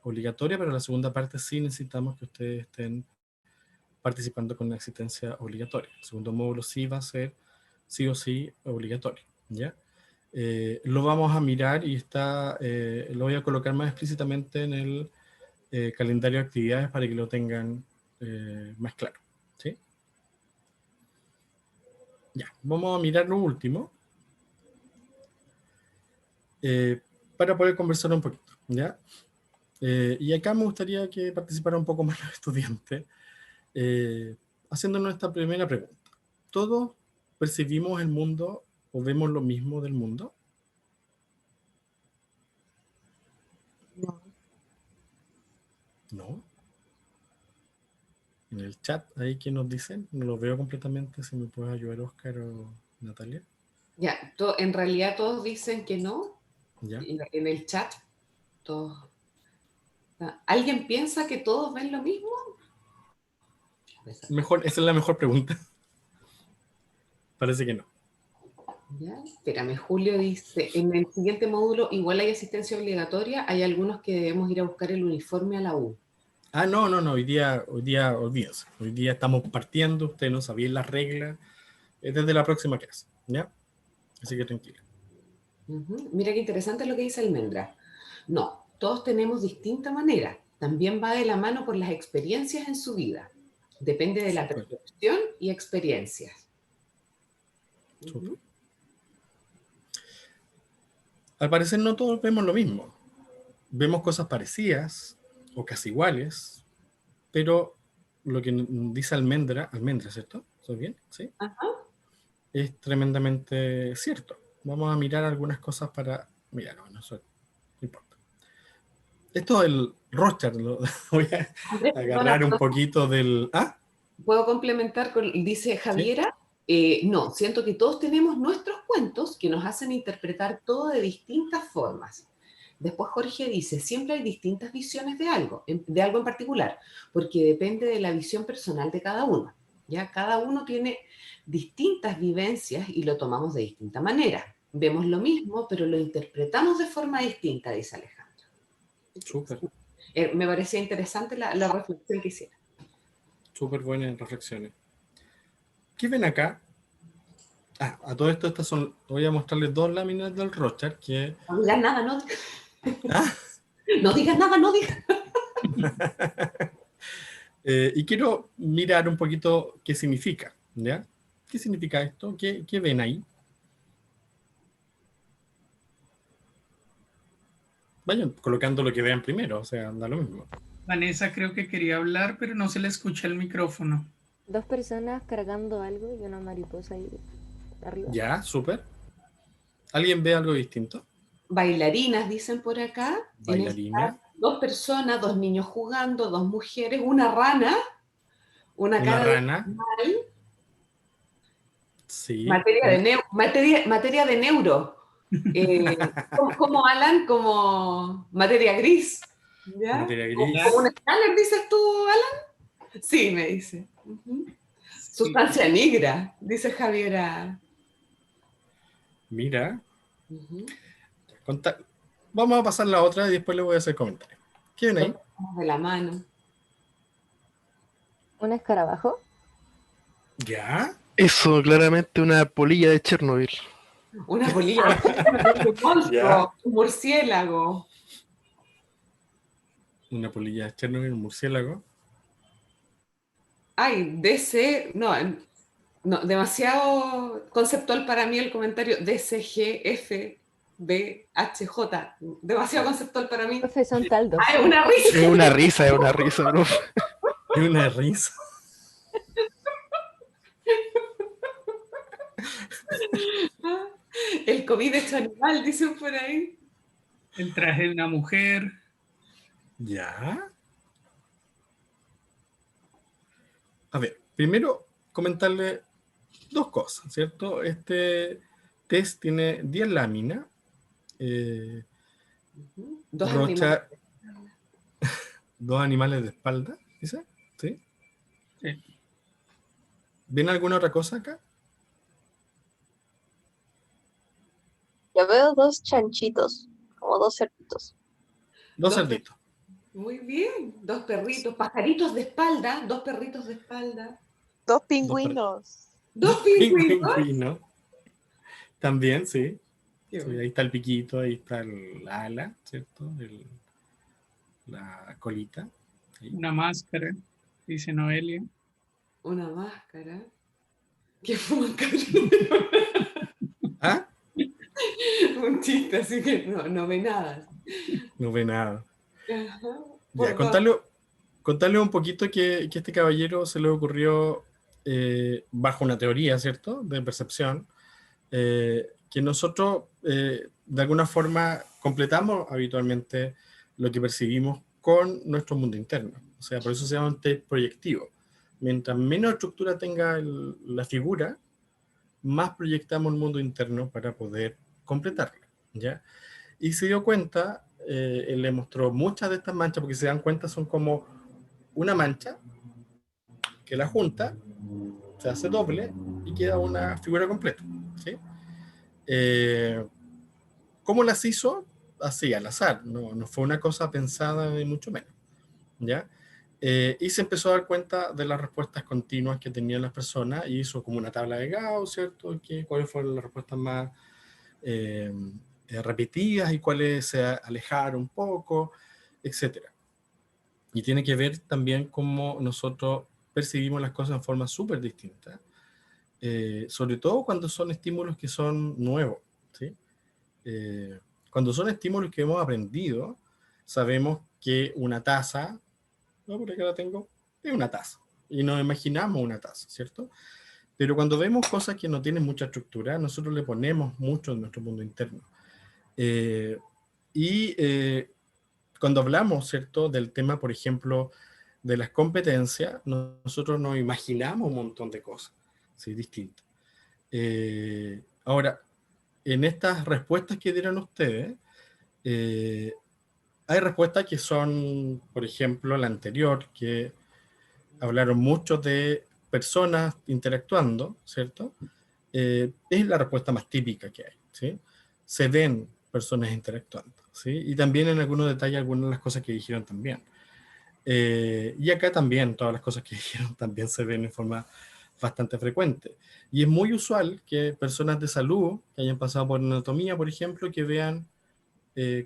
obligatoria, pero la segunda parte sí necesitamos que ustedes estén participando con una asistencia obligatoria. El segundo módulo sí va a ser sí o sí obligatorio, ¿ya? Lo vamos a mirar y lo voy a colocar más explícitamente en el calendario de actividades para que lo tengan más claro, ¿sí? Ya, vamos a mirar lo último para poder conversar un poquito, ¿ya? Y acá me gustaría que participaran un poco más los estudiantes, haciéndonos esta primera pregunta. ¿Todos percibimos el mundo o vemos lo mismo del mundo? No. No. En el chat, ahí que nos dicen, no lo veo completamente, si me puedes ayudar Oscar o Natalia. Ya, en realidad todos dicen que no. Ya. En el chat, todos. ¿Alguien piensa que todos ven lo mismo? Mejor, esa es la mejor pregunta. Parece que no. Ya, espérame, Julio dice, en el siguiente módulo igual hay asistencia obligatoria, hay algunos que debemos ir a buscar el uniforme a la U. Ah, no, hoy día olvídense. Hoy día estamos partiendo, ustedes no sabían las reglas, es desde la próxima clase, ¿ya? Así que tranquilo. Mira qué interesante lo que dice Almendra. No, todos tenemos distinta manera, también va de la mano por las experiencias en su vida. Depende de la percepción y experiencias. Súper. Al parecer no todos vemos lo mismo. Vemos cosas parecidas o casi iguales, pero lo que dice Almendra, ¿cierto? ¿Estoy bien? ¿Sí? Ajá. Es tremendamente cierto. Vamos a mirar algunas cosas para... Mira, no, eso no importa. Esto del Rothschild, voy a agarrar un poquito del... ¿Ah? ¿Puedo complementar con, dice Javiera? ¿Sí? No, siento que todos tenemos nuestros cuentos que nos hacen interpretar todo de distintas formas. Después Jorge dice, siempre hay distintas visiones de algo en particular, porque depende de la visión personal de cada uno. ¿Ya? Cada uno tiene distintas vivencias y lo tomamos de distinta manera. Vemos lo mismo, pero lo interpretamos de forma distinta, dice Alejandro. Súper. Me parecía interesante la reflexión que hiciera. Súper buenas reflexiones. ¿Qué ven acá? A todo esto, estas son, voy a mostrarles dos láminas del Rothschild que... No digas nada, no. ¿Ah? No digas nada, no digas. Y quiero mirar un poquito qué significa, ¿ya? ¿Qué significa esto? ¿Qué ven ahí? Vayan colocando lo que vean primero, o sea, da lo mismo. Vanessa creo que quería hablar, pero no se le escucha el micrófono. 2 personas cargando algo y una mariposa ahí arriba. Ya, súper. ¿Alguien ve algo distinto? Bailarinas, dicen por acá. Bailarina. 2 personas, 2 niños jugando, 2 mujeres, una rana, una cara rana. De animal. Sí. Materia de neuro. como Alan, como materia gris. ¿Ya? Materia gris. ¿Como un escáner, dices tú, Alan? Sí, me dice. Sustancia negra, dice Javiera. Mira. Vamos a pasar la otra y después le voy a hacer comentarios. ¿Qué ven ahí? De la mano. ¿Un escarabajo? ¿Ya? Eso, claramente una polilla de Chernobyl. Una polilla de monstruo, un murciélago. Una polilla de Chernobyl, un murciélago. Ay, DC, no, demasiado conceptual para mí el comentario DCGFBHJ. Demasiado conceptual para mí. Profe, son taldos. Ay, una risa. Es una risa, bro. Es una risa. El COVID hecho animal, dicen por ahí. El traje de una mujer. ¿Ya? A ver, primero comentarle dos cosas, ¿cierto? Este test tiene 10 láminas. Dos animales de espalda, ¿dice? ¿Sí? Sí. ¿Ven alguna otra cosa acá? Yo veo 2 chanchitos, como 2 cerditos. Dos cerditos. Muy bien. 2 perritos, pajaritos de espalda, 2 perritos de espalda. 2 pingüinos. 2 pingüinos. Pingüino. También, sí. Sí, ahí está el piquito, ahí está el ala, ¿cierto? La colita. Ahí. Una máscara, dice Noelia. Una máscara. ¿Qué fuman? ¿Ah? Un chiste, así que no ve nada. No ve nada. Ajá, Ya, por dos. contarle un poquito que este caballero se le ocurrió bajo una teoría, ¿cierto? De percepción, que nosotros de alguna forma completamos habitualmente lo que percibimos con nuestro mundo interno. O sea, por eso se llama un test proyectivo. Mientras menos estructura tenga la figura, más proyectamos el mundo interno para poder completarlo, ¿ya? Y se dio cuenta, él le mostró muchas de estas manchas, porque se dan cuenta son como una mancha que la junta, se hace doble y queda una figura completa, ¿sí? Eh, ¿Cómo las hizo? Así, al azar, no fue una cosa pensada ni mucho menos, ¿ya? Y se empezó a dar cuenta de las respuestas continuas que tenían las personas y hizo como una tabla de Gauss, ¿cierto? ¿Cuáles fueron las respuestas más eh, repetidas y cuáles se alejaron un poco, etcétera? Y tiene que ver también cómo nosotros percibimos las cosas en forma súper distinta, sobre todo cuando son estímulos que son nuevos, ¿sí? Eh, Cuando son estímulos que hemos aprendido, sabemos que una taza, no, por acá la tengo, es una taza. Y nos imaginamos una taza, ¿cierto? Pero cuando vemos cosas que no tienen mucha estructura, nosotros le ponemos mucho en nuestro mundo interno. Eh, y cuando hablamos, ¿cierto?, del tema, por ejemplo, de las competencias, nosotros nos imaginamos un montón de cosas, ¿sí? Distintas. Ahora, en estas respuestas que dieron ustedes, eh, hay respuestas que son, por ejemplo, la anterior, que hablaron mucho de personas interactuando, ¿cierto? Es la respuesta más típica que hay, ¿sí? Se ven personas interactuando, ¿sí? Y también en algunos detalles, algunas de las cosas que dijeron también. Y acá también, todas las cosas que dijeron también se ven en forma bastante frecuente. Y es muy usual que personas de salud, que hayan pasado por anatomía, por ejemplo, que vean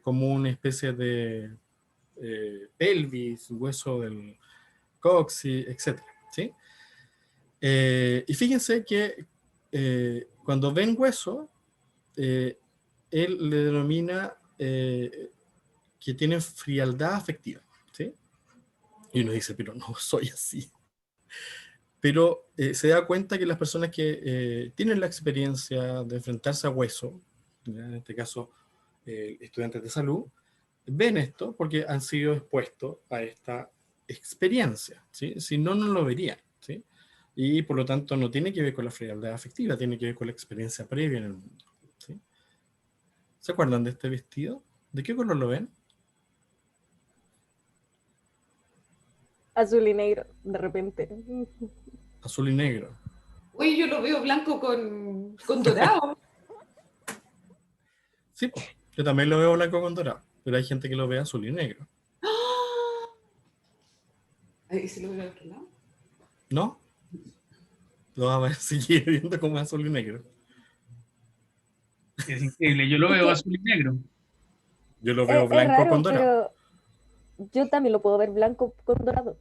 como una especie de pelvis, hueso del coxis, etcétera, ¿sí? Y fíjense que cuando ven hueso, eh, él le denomina que tienen frialdad afectiva, ¿sí? Y uno dice, pero no soy así. Pero se da cuenta que las personas que tienen la experiencia de enfrentarse a hueso, ¿ya? En este caso estudiantes de salud, ven esto porque han sido expuestos a esta experiencia, ¿sí? Si no, no lo verían, ¿sí? Y por lo tanto no tiene que ver con la frialdad afectiva, tiene que ver con la experiencia previa en el mundo, ¿sí? ¿Se acuerdan de este vestido? ¿De qué color lo ven? Azul y negro, de repente. Azul y negro. Uy, yo lo veo blanco con dorado. Sí, po, yo también lo veo blanco con dorado, pero hay gente que lo ve azul y negro. ¡Ah! ¿Y si lo veo al otro lado? ¿No? Lo vamos a seguir viendo como azul y negro. Es increíble, yo lo Es veo que azul y negro. Yo lo veo es blanco con raro, dorado. pero yo también lo puedo ver blanco con dorado.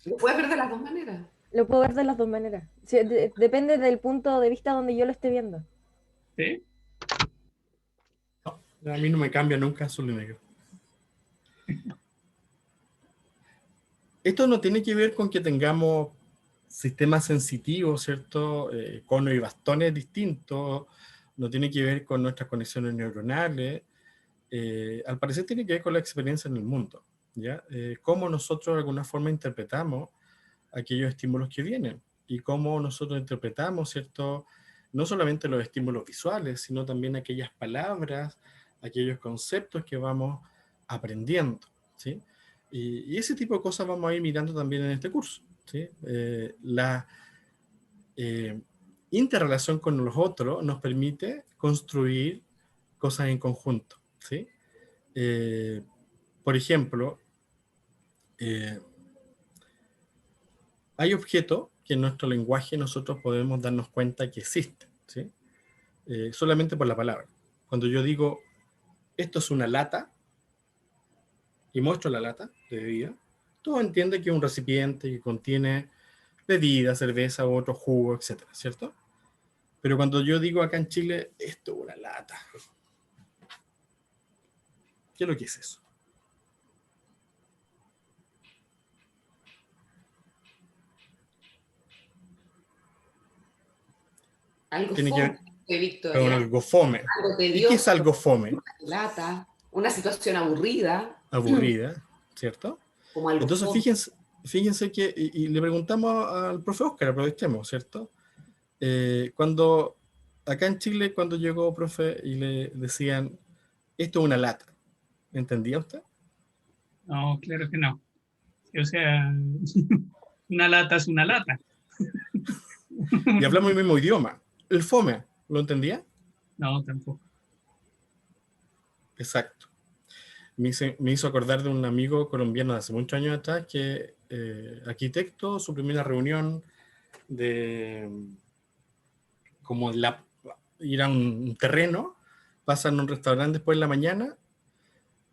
Lo puedes ver de las dos maneras. Lo puedo ver de las dos maneras. Sí, depende del punto de vista donde yo lo esté viendo. ¿Sí? No, a mí no me cambia nunca azul y negro. Esto no tiene que ver con que tengamos sistemas sensitivos, ¿cierto? Conos y bastones distintos. No tiene que ver con nuestras conexiones neuronales. Al parecer tiene que ver con la experiencia en el mundo, ¿ya? Cómo nosotros de alguna forma interpretamos aquellos estímulos que vienen y cómo nosotros interpretamos, ¿cierto? No solamente los estímulos visuales, sino también aquellas palabras, aquellos conceptos que vamos aprendiendo, ¿sí? Y ese tipo de cosas vamos a ir mirando también en este curso, ¿sí? La interrelación con los otros nos permite construir cosas en conjunto, ¿sí? Eh, por ejemplo, eh, hay objetos que en nuestro lenguaje nosotros podemos darnos cuenta que existen, ¿sí? Solamente por la palabra. Cuando yo digo, esto es una lata, y muestro la lata de bebida, todo entiende que es un recipiente que contiene bebida, cerveza u otro jugo, etcétera, ¿cierto? Pero cuando yo digo acá en Chile, esto es una lata, ¿qué es lo que es eso? Algo tiene que ver fome, con Victoria. algo fome. Algo ¿Y qué tedioso, es algo fome? lata, una situación aburrida, Aburrida, ¿cierto? como algo Entonces, fome. fíjense que, y le preguntamos al profe Oscar, aprovechemos, ¿cierto? Cuando, acá en Chile, cuando llegó, profe, y le decían, esto es una lata, ¿entendía usted? No, claro que no. O sea, una lata es una lata. Y hablamos el mismo idioma. El fome, ¿lo entendía? No, tampoco. Exacto. Me hizo acordar de un amigo colombiano de hace muchos años atrás que, arquitecto, su primera reunión de como ir a un terreno, pasan a un restaurante después en la mañana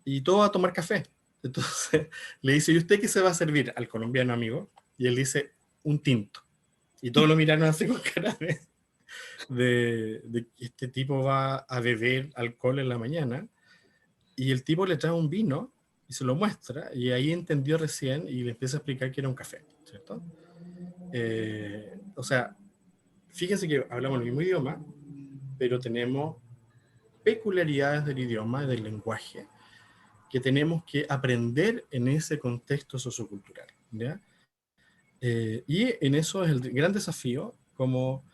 y todo a tomar café. Entonces le dice, ¿y usted qué se va a servir al colombiano amigo? Y él dice, un tinto. Y todos lo miraron así con cara de que este tipo va a beber alcohol en la mañana. Y el tipo le trae un vino y se lo muestra, y ahí entendió recién y le empieza a explicar que era un café, ¿cierto? O sea, fíjense que hablamos el mismo idioma, pero tenemos peculiaridades del idioma, del lenguaje, que tenemos que aprender en ese contexto sociocultural, ¿ya? Y en eso es el gran desafío como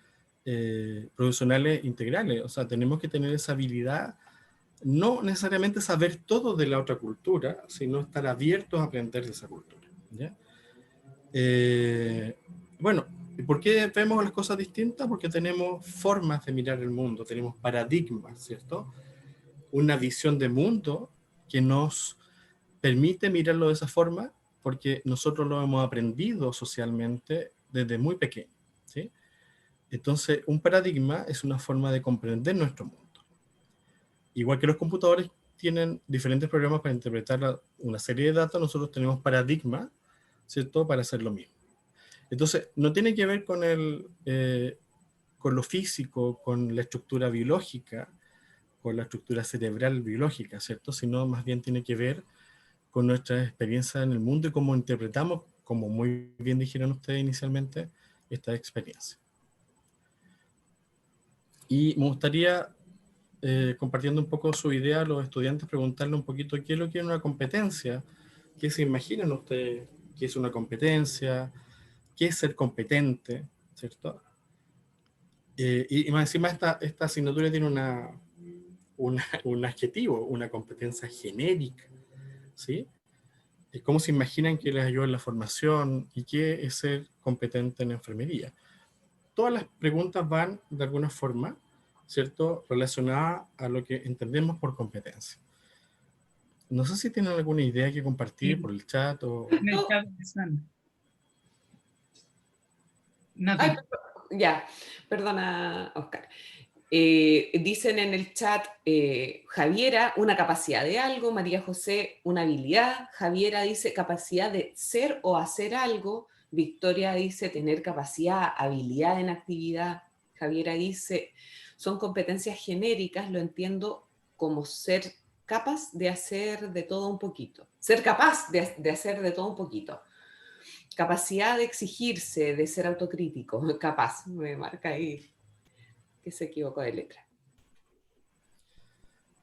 profesionales integrales, o sea, tenemos que tener esa habilidad, no necesariamente saber todo de la otra cultura, sino estar abiertos a aprender de esa cultura, ¿ya? Bueno, ¿por qué vemos las cosas distintas? Porque tenemos formas de mirar el mundo, tenemos paradigmas, ¿cierto? Una visión de mundo que nos permite mirarlo de esa forma porque nosotros lo hemos aprendido socialmente desde muy pequeño, ¿sí? Entonces, un paradigma es una forma de comprender nuestro mundo. Igual que los computadores tienen diferentes programas para interpretar una serie de datos, nosotros tenemos paradigmas, ¿cierto?, para hacer lo mismo. Entonces, no tiene que ver con lo físico, con la estructura biológica, con la estructura cerebral biológica, ¿cierto?, sino más bien tiene que ver con nuestra experiencia en el mundo y cómo interpretamos, como muy bien dijeron ustedes inicialmente, esta experiencia. Y me gustaría, compartiendo un poco su idea a los estudiantes, preguntarle un poquito qué es lo que es una competencia, qué se imaginan ustedes, qué es una competencia, qué es ser competente, ¿cierto? Y más encima esta asignatura tiene un adjetivo, una competencia genérica, ¿sí? ¿Cómo se imaginan que les ayuda en la formación y qué es ser competente en enfermería? Todas las preguntas van, de alguna forma, ¿cierto?, relacionadas a lo que entendemos por competencia. No sé si tienen alguna idea que compartir por el chat o... En el chat están. Nati. Ay, ya, perdona, Oscar. Dicen en el chat, Javiera, una capacidad de algo, María José, una habilidad, Javiera dice capacidad de ser o hacer algo, Victoria dice tener capacidad, habilidad en actividad, Javiera dice, son competencias genéricas, lo entiendo como ser capaz de hacer de todo un poquito, ser capaz de hacer de todo un poquito. Capacidad de exigirse, de ser autocrítico, capaz, me marca ahí que se equivocó de letra.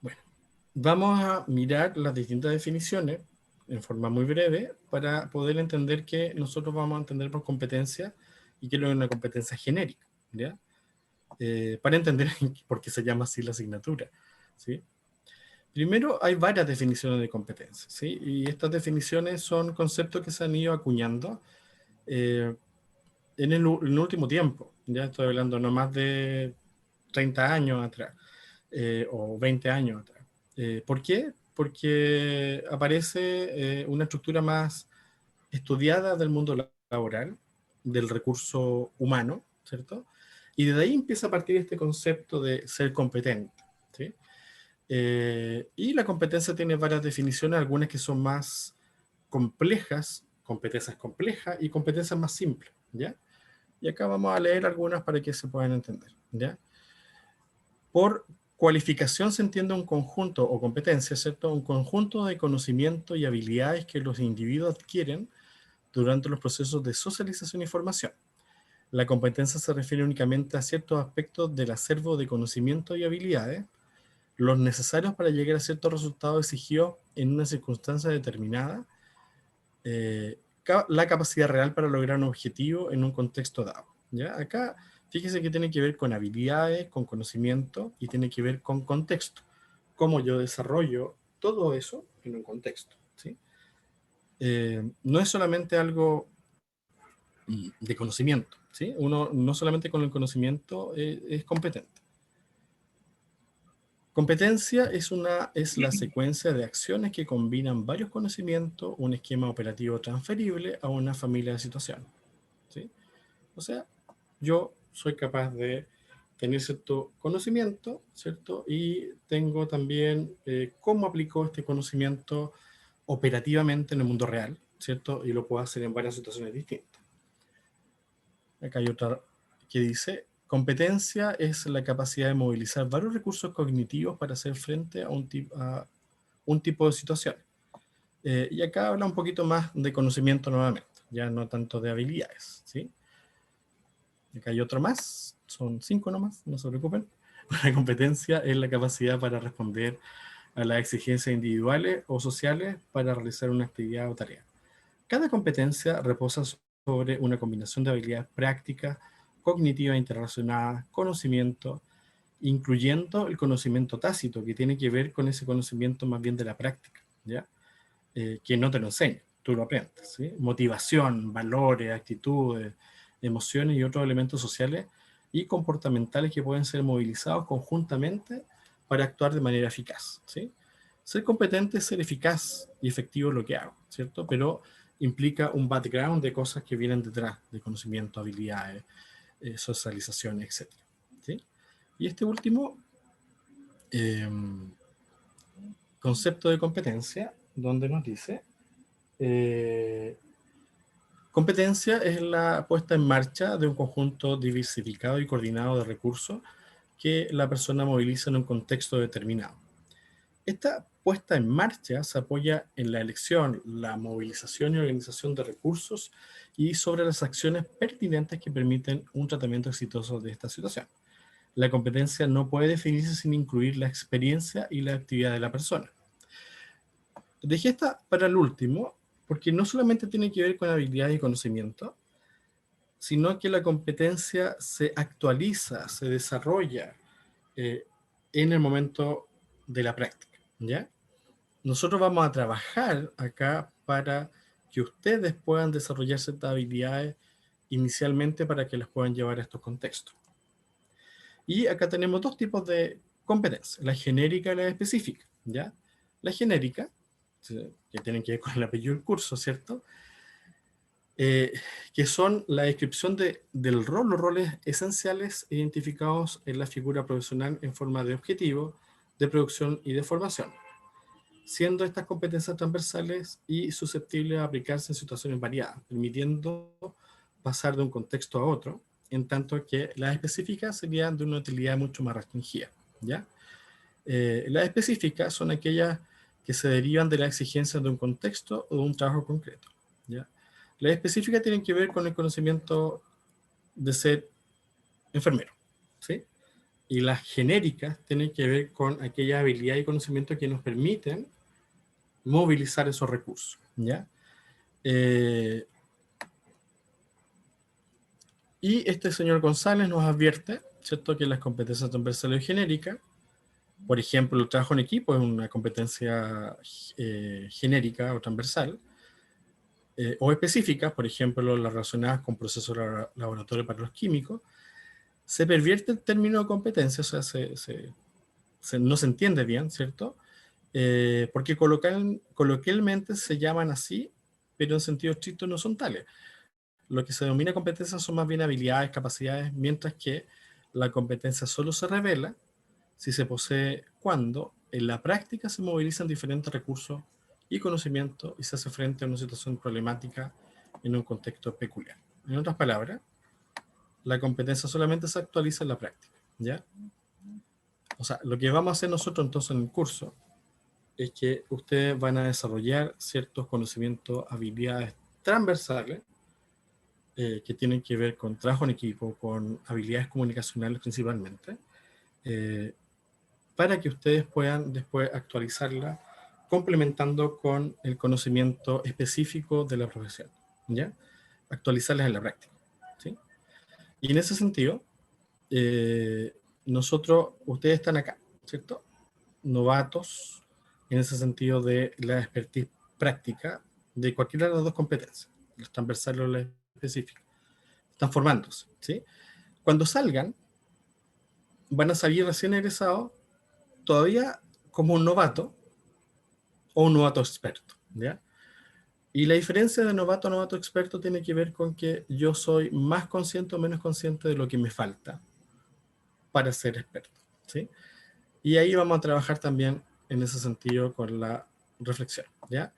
Bueno, vamos a mirar las distintas definiciones en forma muy breve para poder entender que nosotros vamos a entender por competencia y qué es una competencia genérica, ¿ya? Para entender por qué se llama así la asignatura, ¿sí? Primero, hay varias definiciones de competencia, ¿sí? Y estas definiciones son conceptos que se han ido acuñando en el último tiempo. Ya estoy hablando no más de 30 años atrás o 20 años atrás. ¿Por qué? Porque aparece una estructura más estudiada del mundo laboral, del recurso humano, ¿cierto? Y desde ahí empieza a partir este concepto de ser competente, ¿sí? Y la competencia tiene varias definiciones, algunas que son más complejas, competencias complejas y competencias más simples, ¿ya? Y acá vamos a leer algunas para que se puedan entender, ¿ya? Por cualificación se entiende un conjunto o competencia, ¿cierto? Un conjunto de conocimientos y habilidades que los individuos adquieren durante los procesos de socialización y formación. La competencia se refiere únicamente a ciertos aspectos del acervo de conocimiento y habilidades, los necesarios para llegar a ciertos resultados exigidos en una circunstancia determinada, la capacidad real para lograr un objetivo en un contexto dado. ¿Ya? Acá, fíjese que tiene que ver con habilidades, con conocimiento, y tiene que ver con contexto. Cómo yo desarrollo todo eso en un contexto. ¿Sí? No es solamente algo de conocimiento. ¿Sí? Uno no solamente con el conocimiento es competente. Competencia es la secuencia de acciones que combinan varios conocimientos, un esquema operativo transferible a una familia de situaciones. ¿Sí? O sea, yo soy capaz de tener cierto conocimiento, ¿cierto? Y tengo también cómo aplico este conocimiento operativamente en el mundo real, ¿cierto? Y lo puedo hacer en varias situaciones distintas. Acá hay otra que dice: competencia es la capacidad de movilizar varios recursos cognitivos para hacer frente a un tipo de situación. Y acá habla un poquito más de conocimiento nuevamente, ya no tanto de habilidades, ¿sí? Acá hay otro más, son 5 nomás, no se preocupen. La competencia es la capacidad para responder a las exigencias individuales o sociales para realizar una actividad o tarea. Cada competencia reposa sobre una combinación de habilidades prácticas, cognitivas interrelacionadas, conocimiento, incluyendo el conocimiento tácito, que tiene que ver con ese conocimiento más bien de la práctica, ¿ya? Que no te lo enseña, tú lo aprendes, ¿sí? Motivación, valores, actitudes, emociones y otros elementos sociales y comportamentales que pueden ser movilizados conjuntamente para actuar de manera eficaz, ¿sí? Ser competente es ser eficaz y efectivo en lo que hago, ¿cierto? Pero implica un background de cosas que vienen detrás, de conocimiento, habilidades, socialización, etc. ¿Sí? Y este último concepto de competencia, donde nos dice, competencia es la puesta en marcha de un conjunto diversificado y coordinado de recursos que la persona moviliza en un contexto determinado. Esta puesta en marcha se apoya en la elección, la movilización y organización de recursos y sobre las acciones pertinentes que permiten un tratamiento exitoso de esta situación. La competencia no puede definirse sin incluir la experiencia y la actividad de la persona. Dejé esta para el último, porque no solamente tiene que ver con habilidades y conocimiento, sino que la competencia se actualiza, se desarrolla en el momento de la práctica, ¿ya? Nosotros vamos a trabajar acá para que ustedes puedan desarrollar ciertas habilidades inicialmente para que las puedan llevar a estos contextos. Y acá tenemos dos tipos de competencias, la genérica y la específica, ¿ya? La genérica, que tienen que ver con el apellido del curso, ¿cierto? Que son la descripción del rol, los roles esenciales identificados en la figura profesional en forma de objetivo, de producción y de formación, siendo estas competencias transversales y susceptibles de aplicarse en situaciones variadas, permitiendo pasar de un contexto a otro, en tanto que las específicas serían de una utilidad mucho más restringida, ¿ya? Las específicas son aquellas que se derivan de las exigencias de un contexto o de un trabajo concreto, ¿ya? Las específicas tienen que ver con el conocimiento de ser enfermero, ¿sí? Y las genéricas tienen que ver con aquella habilidad y conocimiento que nos permiten movilizar esos recursos, ¿ya? Y este señor González nos advierte, ¿cierto?, que las competencias transversales y genéricas, por ejemplo, el trabajo en equipo es una competencia genérica o transversal, o específicas, por ejemplo, las relacionadas con procesos laboratorios para los químicos, se pervierte el término de competencia, o sea, no se entiende bien, ¿cierto? Porque coloquialmente se llaman así, pero en sentido estricto no son tales. Lo que se denomina competencia son más bien habilidades, capacidades, mientras que la competencia solo se revela si se posee cuando en la práctica se movilizan diferentes recursos y conocimientos y se hace frente a una situación problemática en un contexto peculiar. En otras palabras, la competencia solamente se actualiza en la práctica, ¿ya? O sea, lo que vamos a hacer nosotros entonces en el curso es que ustedes van a desarrollar ciertos conocimientos, habilidades transversales que tienen que ver con trabajo en equipo, con habilidades comunicacionales principalmente, para que ustedes puedan después actualizarla complementando con el conocimiento específico de la profesión, ¿ya? Actualizarlas en la práctica, ¿sí? Y en ese sentido, ustedes están acá, ¿cierto? Novatos, en ese sentido de la expertise práctica de cualquiera de las dos competencias, las transversales o las específicas. Están formándose, ¿sí? Cuando salgan, van a salir recién egresados, todavía como un novato o un novato experto, ¿ya? Y la diferencia de novato a novato experto tiene que ver con que yo soy más consciente o menos consciente de lo que me falta para ser experto, ¿sí? Y ahí vamos a trabajar también en ese sentido con la reflexión, ¿ya?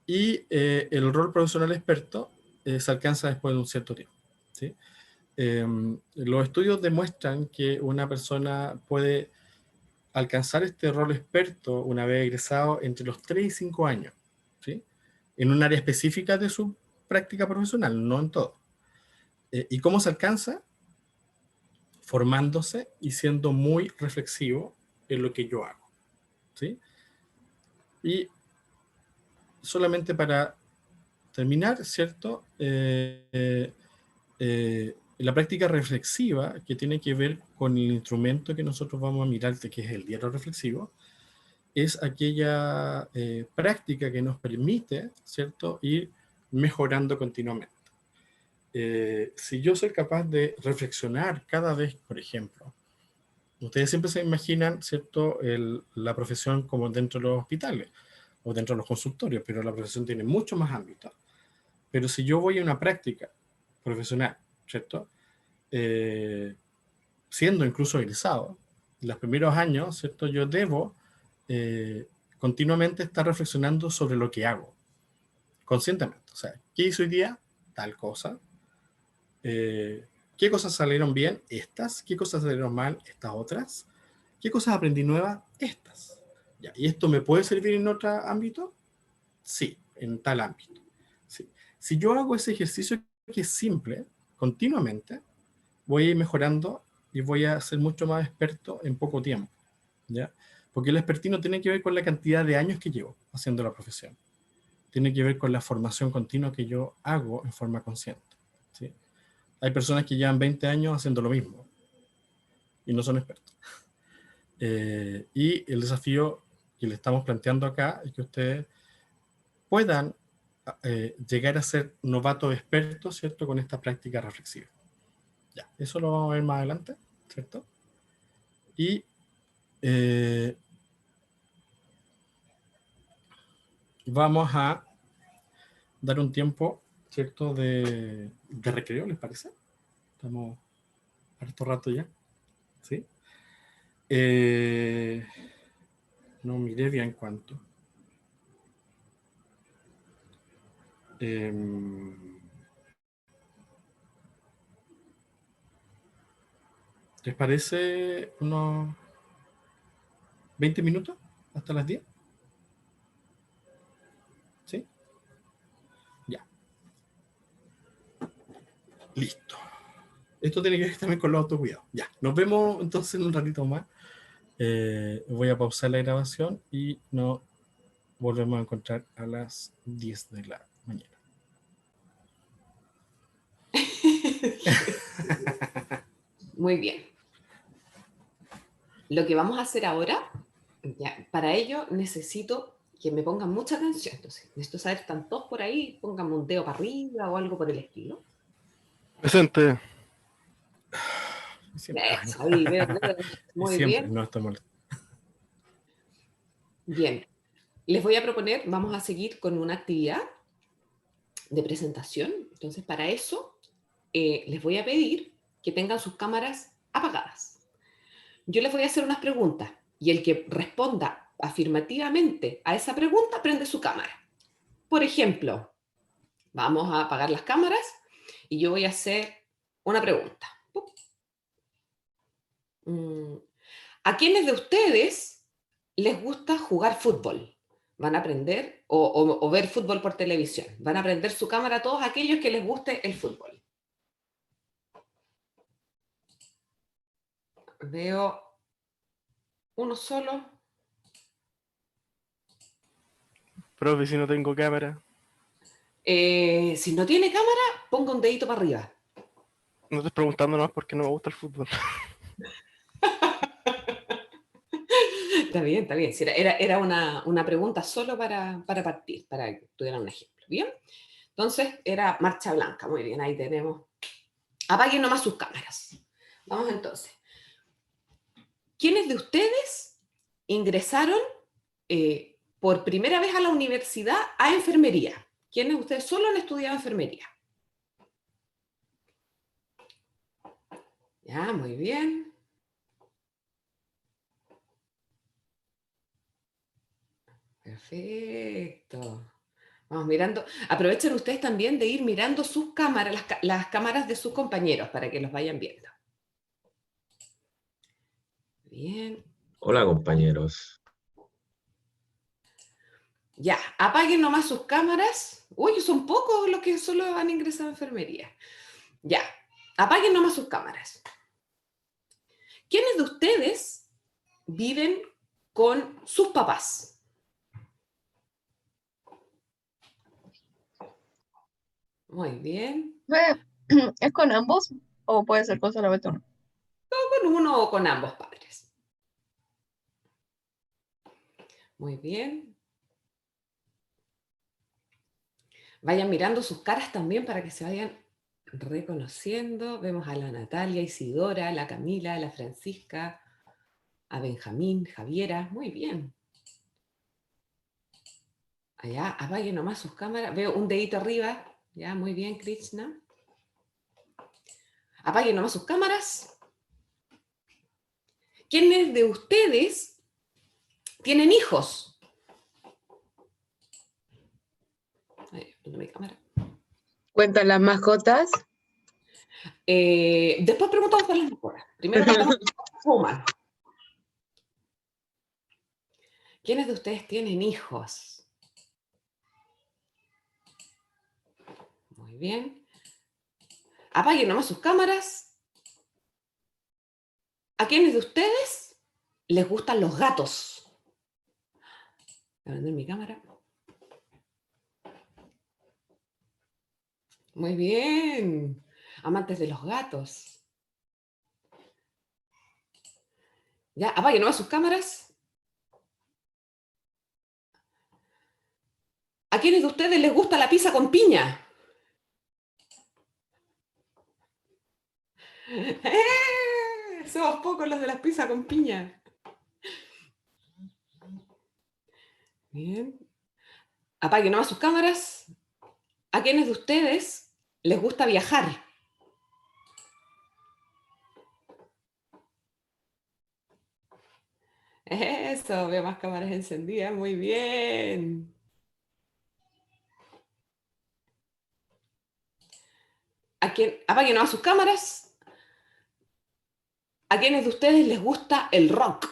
Y el rol profesional experto se alcanza después de un cierto tiempo, ¿sí? Los estudios demuestran que una persona puede alcanzar este rol experto una vez egresado entre los 3 y 5 años, ¿sí? En un área específica de su práctica profesional, no en todo. ¿Y cómo se alcanza? Formándose y siendo muy reflexivo en lo que yo hago, ¿sí? Y solamente para terminar, ¿cierto? La práctica reflexiva, que tiene que ver con el instrumento que nosotros vamos a mirar, que es el diario reflexivo, es aquella práctica que nos permite, ¿cierto?, ir mejorando continuamente. Si yo soy capaz de reflexionar cada vez, por ejemplo, ustedes siempre se imaginan, ¿cierto?, la profesión como dentro de los hospitales o dentro de los consultorios, pero la profesión tiene mucho más ámbitos. Pero si yo voy a una práctica profesional, ¿cierto?, siendo incluso egresado, en los primeros años, ¿cierto?, yo debo continuamente estar reflexionando sobre lo que hago, conscientemente. O sea, ¿qué hice hoy día? Tal cosa. ¿Qué cosas salieron bien? Estas. ¿Qué cosas salieron mal? Estas otras. ¿Qué cosas aprendí nuevas? Estas. Ya. ¿Y esto me puede servir en otro ámbito? Sí, en tal ámbito. Sí. Si yo hago ese ejercicio que es simple, continuamente, voy a ir mejorando y voy a ser mucho más experto en poco tiempo, ¿ya? Porque el expertise no tiene que ver con la cantidad de años que llevo haciendo la profesión. Tiene que ver con la formación continua que yo hago en forma consciente, ¿sí? Hay personas que llevan 20 años haciendo lo mismo y no son expertos. Y el desafío que le estamos planteando acá es que ustedes puedan llegar a ser novatos expertos, ¿cierto?, con esta práctica reflexiva. Ya, eso lo vamos a ver más adelante, ¿cierto? Y vamos a dar un tiempo, ¿cierto?, de recreo, ¿les parece? Estamos harto rato ya, ¿sí? No miré bien cuánto. ¿Les parece unos 20 minutos hasta las 10? ¿Sí? Ya. Listo. Esto tiene que ver también con los autocuidados. Ya. Nos vemos entonces en un ratito más. Voy a pausar la grabación y nos volvemos a encontrar a las 10 de la mañana. Muy bien. Lo que vamos a hacer ahora, ya, para ello necesito que me pongan mucha atención. Entonces, necesito saber, ¿están todos por ahí? Pónganme un dedo para arriba o algo por el estilo. Presente. Siempre, Eso, ahí veo dedos. Muy siempre bien. no estamos. Bien. Les voy a proponer, vamos a seguir con una actividad de presentación. Entonces, para eso, les voy a pedir que tengan sus cámaras apagadas. Yo les voy a hacer unas preguntas y el que responda afirmativamente a esa pregunta prende su cámara. Por ejemplo, vamos a apagar las cámaras y yo voy a hacer una pregunta. ¿A quiénes de ustedes les gusta jugar fútbol? Van a aprender o ver fútbol por televisión. Van a prender su cámara a todos aquellos que les guste el fútbol. Veo uno solo. Profe, si no tengo cámara. Si no tiene cámara, ponga un dedito para arriba. No estoy preguntando nomás porque no me gusta el fútbol. Está bien, está bien. Sí, era una pregunta solo para partir, para que tuvieran un ejemplo. ¿Bien? Entonces, era marcha blanca. Muy bien, ahí tenemos. Apaguen nomás sus cámaras. Vamos entonces. ¿Quiénes de ustedes ingresaron por primera vez a la universidad a enfermería? ¿Quiénes de ustedes solo han estudiado enfermería? Ya, muy bien. Perfecto. Vamos mirando. Aprovechen ustedes también de ir mirando sus cámaras, las cámaras de sus compañeros para que los vayan viendo. Bien. Hola compañeros. Ya, apaguen nomás sus cámaras. Uy, son pocos los que solo han ingresado a enfermería. Ya, apaguen nomás sus cámaras. ¿Quiénes de ustedes viven con sus papás? Muy bien. ¿Es con ambos o puede ser con solamente uno? Con uno o con ambos padres. Muy bien. Vayan mirando sus caras también para que se vayan reconociendo. Vemos a la Natalia, Isidora, la Camila, la Francisca, a Benjamín, Javiera. Muy bien. Allá, apaguen nomás sus cámaras. Veo un dedito arriba. Ya, muy bien, Krishna. Apaguen nomás sus cámaras. ¿Quiénes de ustedes tienen hijos? Ahí, prendo mi cámara. ¿Cuentan las mascotas? Después preguntamos por las mejoras. Primero partamos con humanos. ¿Quiénes de ustedes tienen hijos? Muy bien. Apaguen nomás sus cámaras. ¿A quiénes de ustedes les gustan los gatos? Voy a prender mi cámara. Muy bien. Amantes de los gatos. Ya, apaguen nomás sus cámaras. ¿A quiénes de ustedes les gusta la pizza con piña? Somos pocos los de las pizzas con piña. Bien. Apaguen nomás sus cámaras. ¿A quiénes de ustedes les gusta viajar? Eso, veo más cámaras encendidas. Muy bien. Apaguen nomás sus cámaras. ¿A quiénes de ustedes les gusta el rock?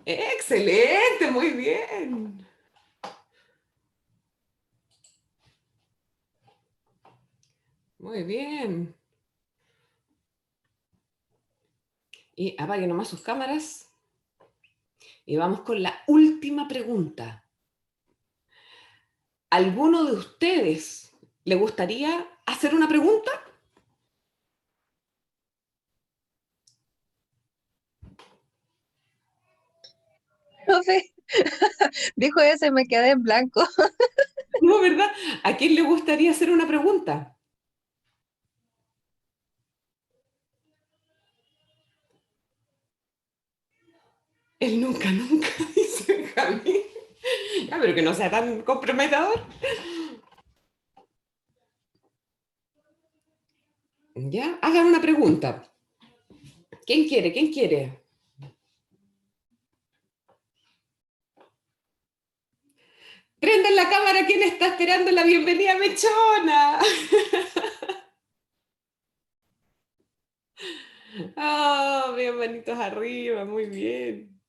Excelente, muy bien. Muy bien. Y apaguen nomás sus cámaras. Y vamos con la última pregunta. ¿Alguno de ustedes le gustaría hacer una pregunta? Profe, dijo eso y me quedé en blanco. No, ¿verdad? ¿A quién le gustaría hacer una pregunta? Él nunca, nunca, dice Benjamín. Ya, pero que no sea tan comprometedor. Ya, hagan una pregunta. ¿Quién quiere? ¿Quién quiere? Prendan la cámara, ¿quién está esperando la bienvenida mechona? Oh, bien, manitos arriba, muy bien.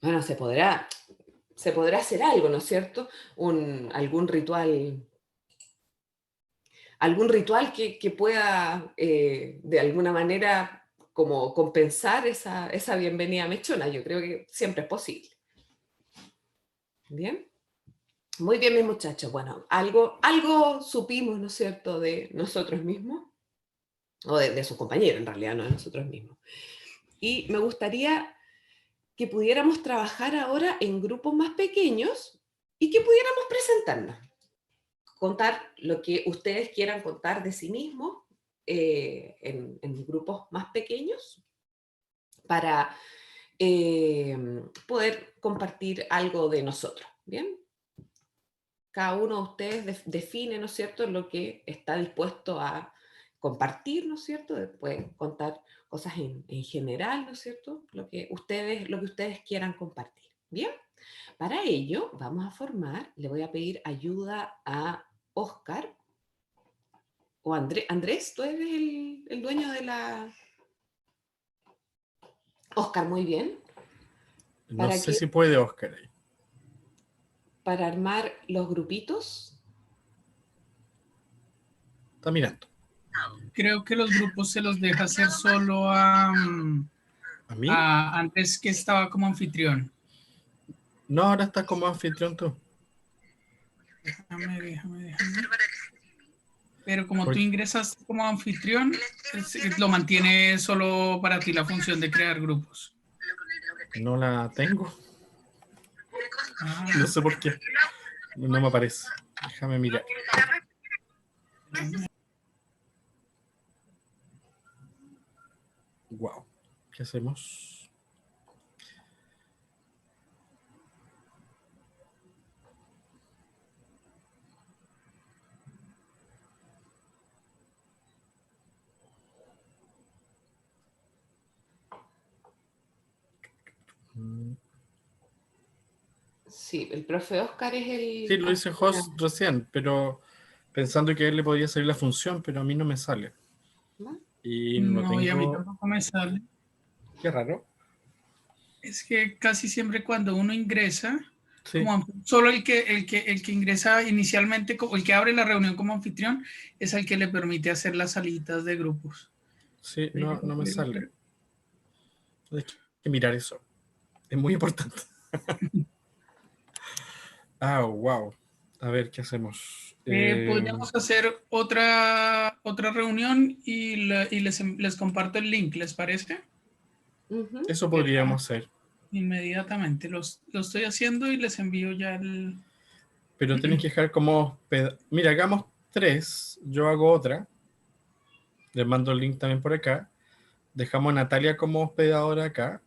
Bueno, se podrá hacer algo, ¿no es cierto? Algún ritual que pueda de alguna manera como compensar esa bienvenida mechona. Yo creo que siempre es posible. Bien. Muy bien, mis muchachos. Bueno, algo supimos, ¿no es cierto?, de nosotros mismos, o de sus compañeros en realidad, no de nosotros mismos. Y me gustaría que pudiéramos trabajar ahora en grupos más pequeños y que pudiéramos presentarnos, contar lo que ustedes quieran contar de sí mismos en grupos más pequeños para poder compartir algo de nosotros, ¿bien? Cada uno de ustedes define, ¿no es cierto?, lo que está dispuesto a compartir, ¿no es cierto? Después contar cosas en general, ¿no es cierto? Lo que ustedes quieran compartir. Bien, para ello vamos a formar, le voy a pedir ayuda a Oscar o Andrés, tú eres el dueño de la... Oscar, muy bien. No sé si puede Oscar ahí. Para armar los grupitos. Está mirando. Creo que los grupos se los deja hacer solo a ¿A mí? Andrés, que estaba como anfitrión. No, ahora estás como anfitrión tú. Déjame. Pero como tú ingresas como anfitrión, lo mantiene solo para ti la función de crear grupos. No la tengo. No sé por qué. No me aparece. Déjame mirar. Wow. ¿Qué hacemos? Sí, el profe Oscar es el... Sí, lo hice host recién, pero pensando que a él le podía salir la función, pero a mí no me sale. ¿No? Y no tengo... y a mí tampoco me sale. Qué raro. Es que casi siempre cuando uno ingresa, Sí. solo el que ingresa inicialmente, el que abre la reunión como anfitrión, es el que le permite hacer las salidas de grupos. Sí, no me sale. Hay que mirar eso. Es muy importante. Wow. A ver, ¿qué hacemos? Podríamos hacer otra reunión y les comparto el link, ¿les parece? Eso podríamos hacer. Inmediatamente. Lo estoy haciendo y les envío ya el... Pero tienes que dejar como... Mira, hagamos 3. Yo hago otra. Les mando el link también por acá. Dejamos a Natalia como hospedadora acá.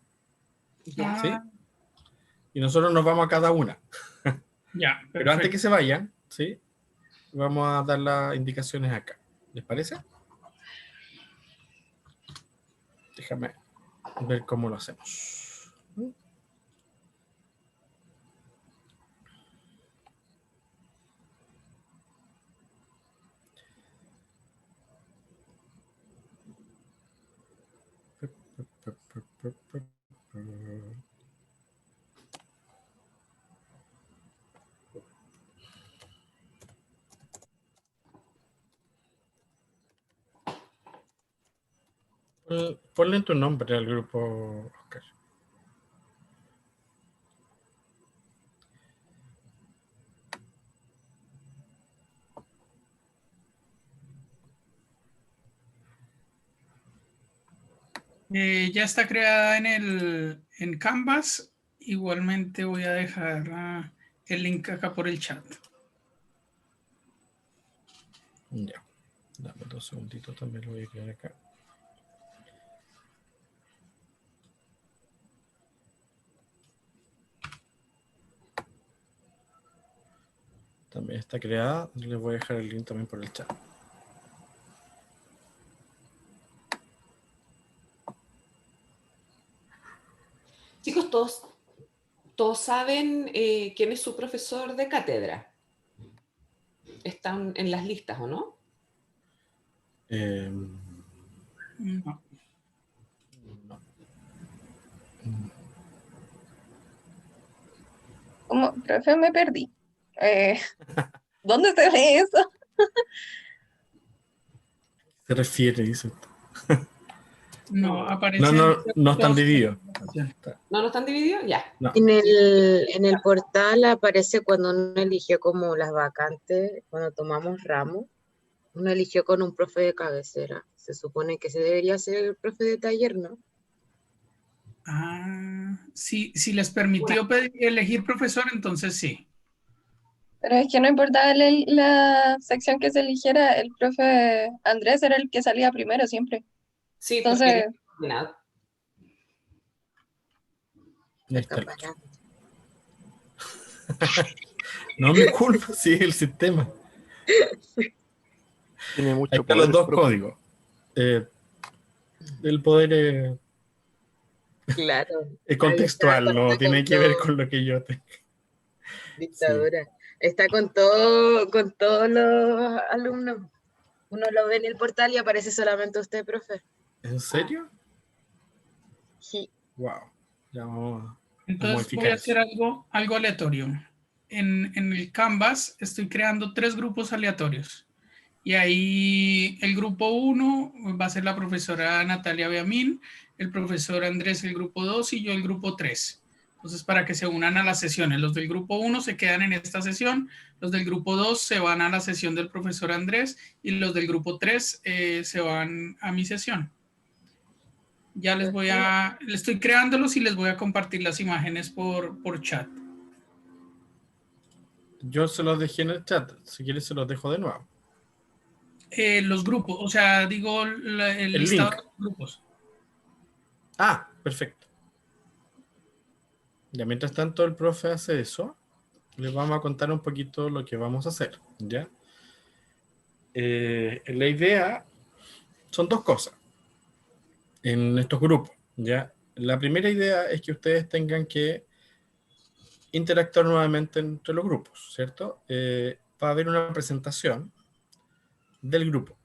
Ya. ¿Sí? Y nosotros nos vamos a cada una. Ya, perfecto. Pero antes que se vayan, ¿sí? Vamos a dar las indicaciones acá. ¿Les parece? Déjame ver cómo lo hacemos. Ponle tu nombre al grupo, Oscar. Ya está creada en Canvas. Igualmente voy a dejar el link acá por el chat. Ya. Dame 2 segunditos, también lo voy a crear acá. También está creada. Les voy a dejar el link también por el chat. Chicos, todos saben quién es su profesor de cátedra. Están en las listas, ¿o no? No. como, profe, me perdí. Eh, ¿Dónde se ve eso? Se refiere, dice. No, No, aparece No están divididos. ¿no están divididos? Ya. No. En el portal aparece cuando uno eligió como las vacantes, cuando tomamos ramos, uno eligió con un profe de cabecera. Se supone que ese debería ser el profe de taller, ¿no? Ah, sí, si les permitió elegir profesor, entonces sí. Pero es que no importaba la sección que se eligiera, el profe Andrés era el que salía primero siempre. Sí, porque Entonces, eres coordinador. Ahí está el Está otro. No me culpa, sí, es el sistema. Tiene Ahí mucho están poder. los dos el profe. códigos. El poder claro. es Ahí está, contextual, no está tiene con que ver todo, con lo que yo tengo. Sí. dictadura. Está con todos los alumnos. Uno lo ve en el portal y aparece solamente usted, profe. ¿En serio? Sí. Wow. Ya vamos a Entonces voy modificar a hacer eso. algo aleatorio. En el Canvas estoy creando 3 grupos aleatorios. Y ahí el grupo 1 va a ser la profesora Natalia Beamín, el profesor Andrés el grupo 2 y yo el grupo 3. Entonces, para que se unan a las sesiones, los del grupo 1 se quedan en esta sesión, los del grupo 2 se van a la sesión del profesor Andrés y los del grupo 3 se van a mi sesión. Ya les estoy creándolos y les voy a compartir las imágenes por chat. Yo se los dejé en el chat. Si quieres, se los dejo de nuevo. Los grupos, o sea, digo el listado link. de los grupos. Ah, perfecto. Ya mientras tanto el profe hace eso, les vamos a contar un poquito lo que vamos a hacer, ¿ya? La idea son 2 cosas en estos grupos, ¿ya? La primera idea es que ustedes tengan que interactuar nuevamente entre los grupos, ¿cierto? Va a haber una presentación del grupo,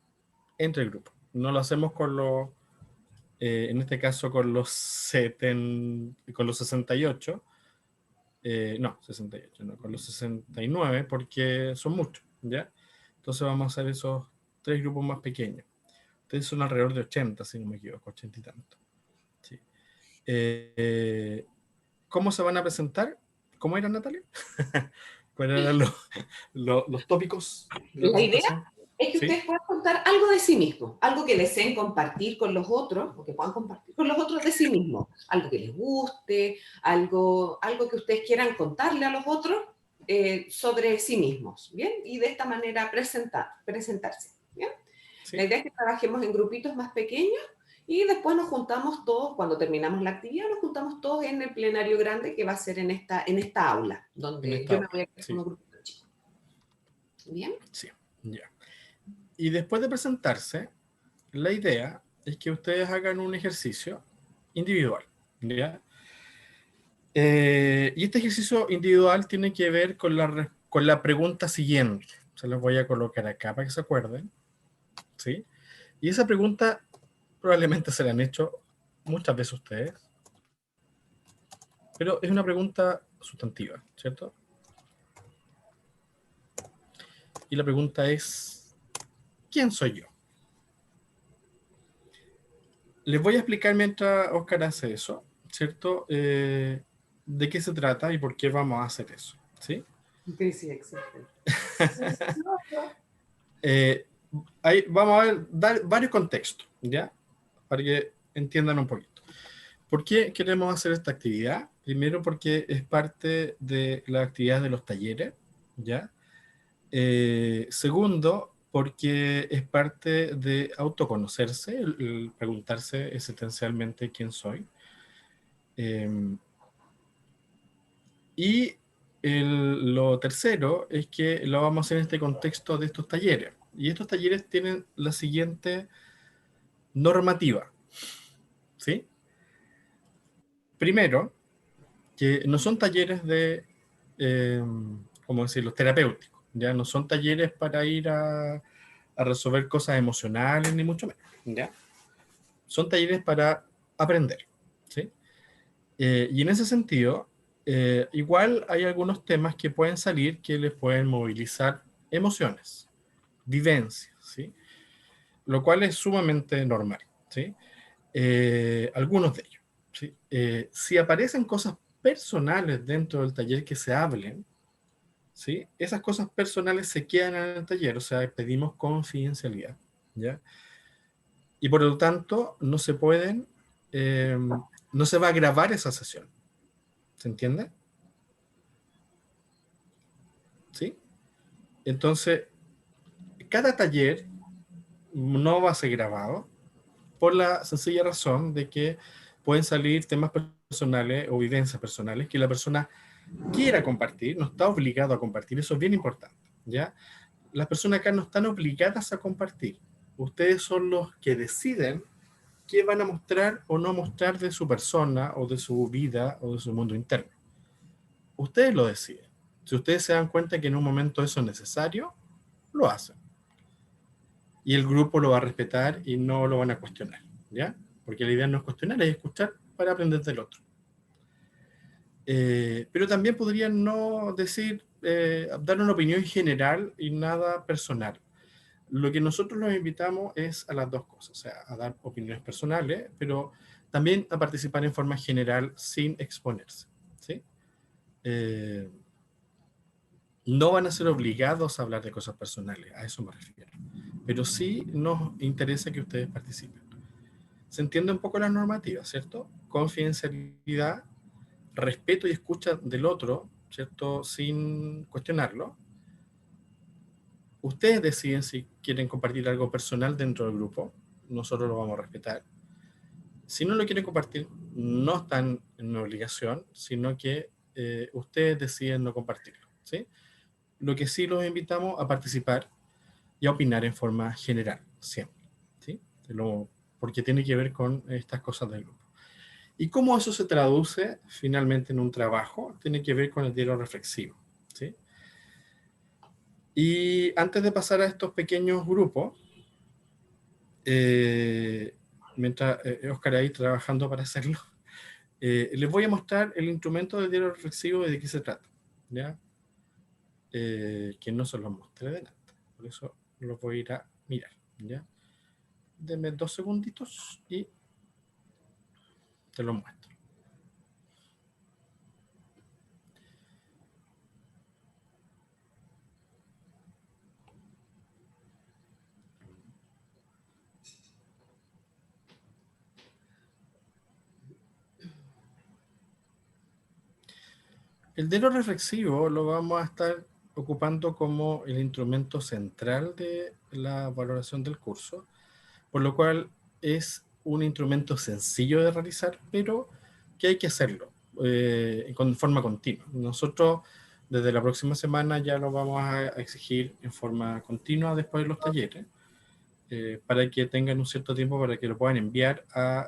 entre el grupo. No lo hacemos con los, en este caso con los 68, no, 68, no, con los 69, porque son muchos, ¿ya? Entonces vamos a hacer esos 3 grupos más pequeños. Ustedes son alrededor de 80, si no me equivoco, 80 y tanto. Sí. ¿Cómo se van a presentar? ¿Cómo era, Natalia? ¿Cuáles eran los tópicos de la La presentación? idea es que ¿Sí? ustedes puedan contar algo de sí mismos, algo que deseen compartir con los otros, o que puedan compartir con los otros de sí mismos, algo que les guste, algo que ustedes quieran contarle a los otros sobre sí mismos, ¿bien? Y de esta manera presentarse, ¿bien? ¿Sí? La idea es que trabajemos en grupitos más pequeños y después nos juntamos todos, cuando terminamos la actividad, nos juntamos todos en el plenario grande que va a ser en esta aula, donde yo me voy a quedar sí. como grupito chico. ¿Bien? Sí, ya. Y después de presentarse, la idea es que ustedes hagan un ejercicio individual, ¿ya? Y este ejercicio individual tiene que ver con la pregunta siguiente. Se los voy a colocar acá para que se acuerden, ¿sí? Y esa pregunta probablemente se la han hecho muchas veces ustedes, pero es una pregunta sustantiva, ¿cierto? Y la pregunta es, ¿quién soy yo? Les voy a explicar mientras Oscar hace eso, ¿cierto? De qué se trata y por qué vamos a hacer eso, ¿sí? Sí, existe. Vamos a dar varios contextos, ¿ya? Para que entiendan un poquito. ¿Por qué queremos hacer esta actividad? Primero porque es parte de la actividad de los talleres, ¿ya? Segundo, porque es parte de autoconocerse, el preguntarse existencialmente quién soy. Y lo tercero es que lo vamos a hacer en este contexto de estos talleres. Y estos talleres tienen la siguiente normativa, ¿sí? Primero, que no son talleres de, ¿cómo decirlo?, terapéuticos, ¿ya? No son talleres para ir a resolver cosas emocionales, ni mucho menos, ¿ya? Son talleres para aprender, ¿sí? Y en ese sentido, Igual hay algunos temas que pueden salir que les pueden movilizar emociones, vivencias, ¿sí? Lo cual es sumamente normal, ¿sí? Algunos de ellos, ¿sí? Si aparecen cosas personales dentro del taller que se hablen, ¿sí? Esas cosas personales se quedan en el taller, o sea, pedimos confidencialidad, ¿ya? Y por lo tanto, no se pueden, no se va a grabar esa sesión, ¿se entiende? ¿Sí? Entonces, cada taller no va a ser grabado por la sencilla razón de que pueden salir temas personales o vivencias personales que la persona quiera compartir, no está obligado a compartir, eso es bien importante, ¿ya? Las personas acá no están obligadas a compartir, ustedes son los que deciden qué van a mostrar o no mostrar de su persona o de su vida o de su mundo interno. Ustedes lo deciden. Si ustedes se dan cuenta que en un momento eso es necesario, lo hacen. Y el grupo lo va a respetar y no lo van a cuestionar, ¿ya? Porque la idea no es cuestionar, es escuchar para aprender del otro. Pero también podrían no decir, dar una opinión general y nada personal. Lo que nosotros los invitamos es a las dos cosas, o sea, a dar opiniones personales, pero también a participar en forma general sin exponerse, ¿sí? No van a ser obligados a hablar de cosas personales, a eso me refiero. Pero sí nos interesa que ustedes participen. Se entiende un poco la normativa, ¿cierto? Confidencialidad, respeto y escucha del otro, ¿cierto? Sin cuestionarlo. Ustedes deciden si quieren compartir algo personal dentro del grupo, nosotros lo vamos a respetar. Si no lo quieren compartir, no están en una obligación, sino que ustedes deciden no compartirlo, ¿sí? Lo que sí los invitamos a participar y a opinar en forma general, siempre, ¿sí? Porque tiene que ver con estas cosas del grupo. ¿Y cómo eso se traduce finalmente en un trabajo? Tiene que ver con el diálogo reflexivo, ¿sí? Y antes de pasar a estos pequeños grupos, mientras Oscar ahí trabajando para hacerlo, les voy a mostrar el instrumento del diálogo reflexivo y de qué se trata, ¿ya? Que no se los mostré delante, por eso los voy a ir a mirar, ¿ya? Denme 2 segunditos y te lo muestro. El diálogo reflexivo lo vamos a estar ocupando como el instrumento central de la valoración del curso, por lo cual es un instrumento sencillo de realizar, pero que hay que hacerlo con forma continua. Nosotros desde la próxima semana ya lo vamos a exigir en forma continua después de los talleres, para que tengan un cierto tiempo para que lo puedan enviar a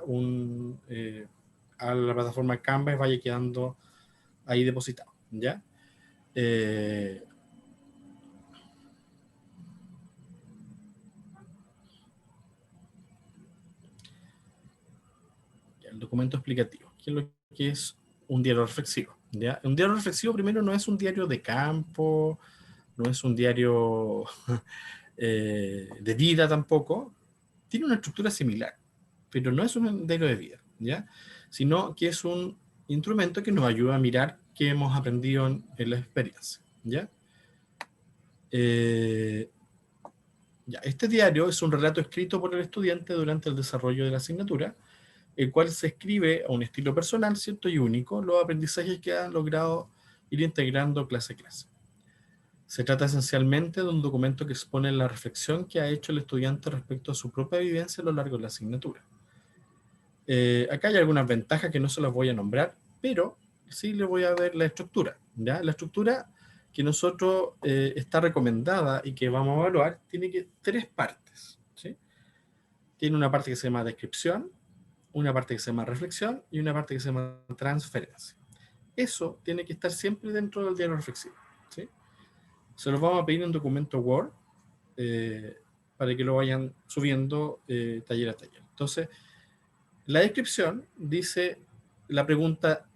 la plataforma Canva y vaya quedando ahí depositado, ¿ya? El documento explicativo, ¿qué es lo que es un diario reflexivo? ¿Ya? Un diario reflexivo primero no es un diario de campo, no es un diario de vida tampoco, tiene una estructura similar, pero no es un diario de vida, ¿ya? Sino que es un instrumento que nos ayuda a mirar qué hemos aprendido en la experiencia, ¿ya? Este diario es un relato escrito por el estudiante durante el desarrollo de la asignatura, el cual se escribe a un estilo personal, ¿cierto? Y único, los aprendizajes que han logrado ir integrando clase a clase. Se trata esencialmente de un documento que expone la reflexión que ha hecho el estudiante respecto a su propia vivencia a lo largo de la asignatura. Acá hay algunas ventajas que no se las voy a nombrar, pero sí le voy a ver la estructura, ¿ya? La estructura que nosotros está recomendada y que vamos a evaluar tiene 3 partes, ¿sí? Tiene una parte que se llama descripción, una parte que se llama reflexión y una parte que se llama transferencia. Eso tiene que estar siempre dentro del diálogo reflexivo, ¿sí? Se los vamos a pedir en documento Word para que lo vayan subiendo taller a taller. Entonces, la descripción dice la pregunta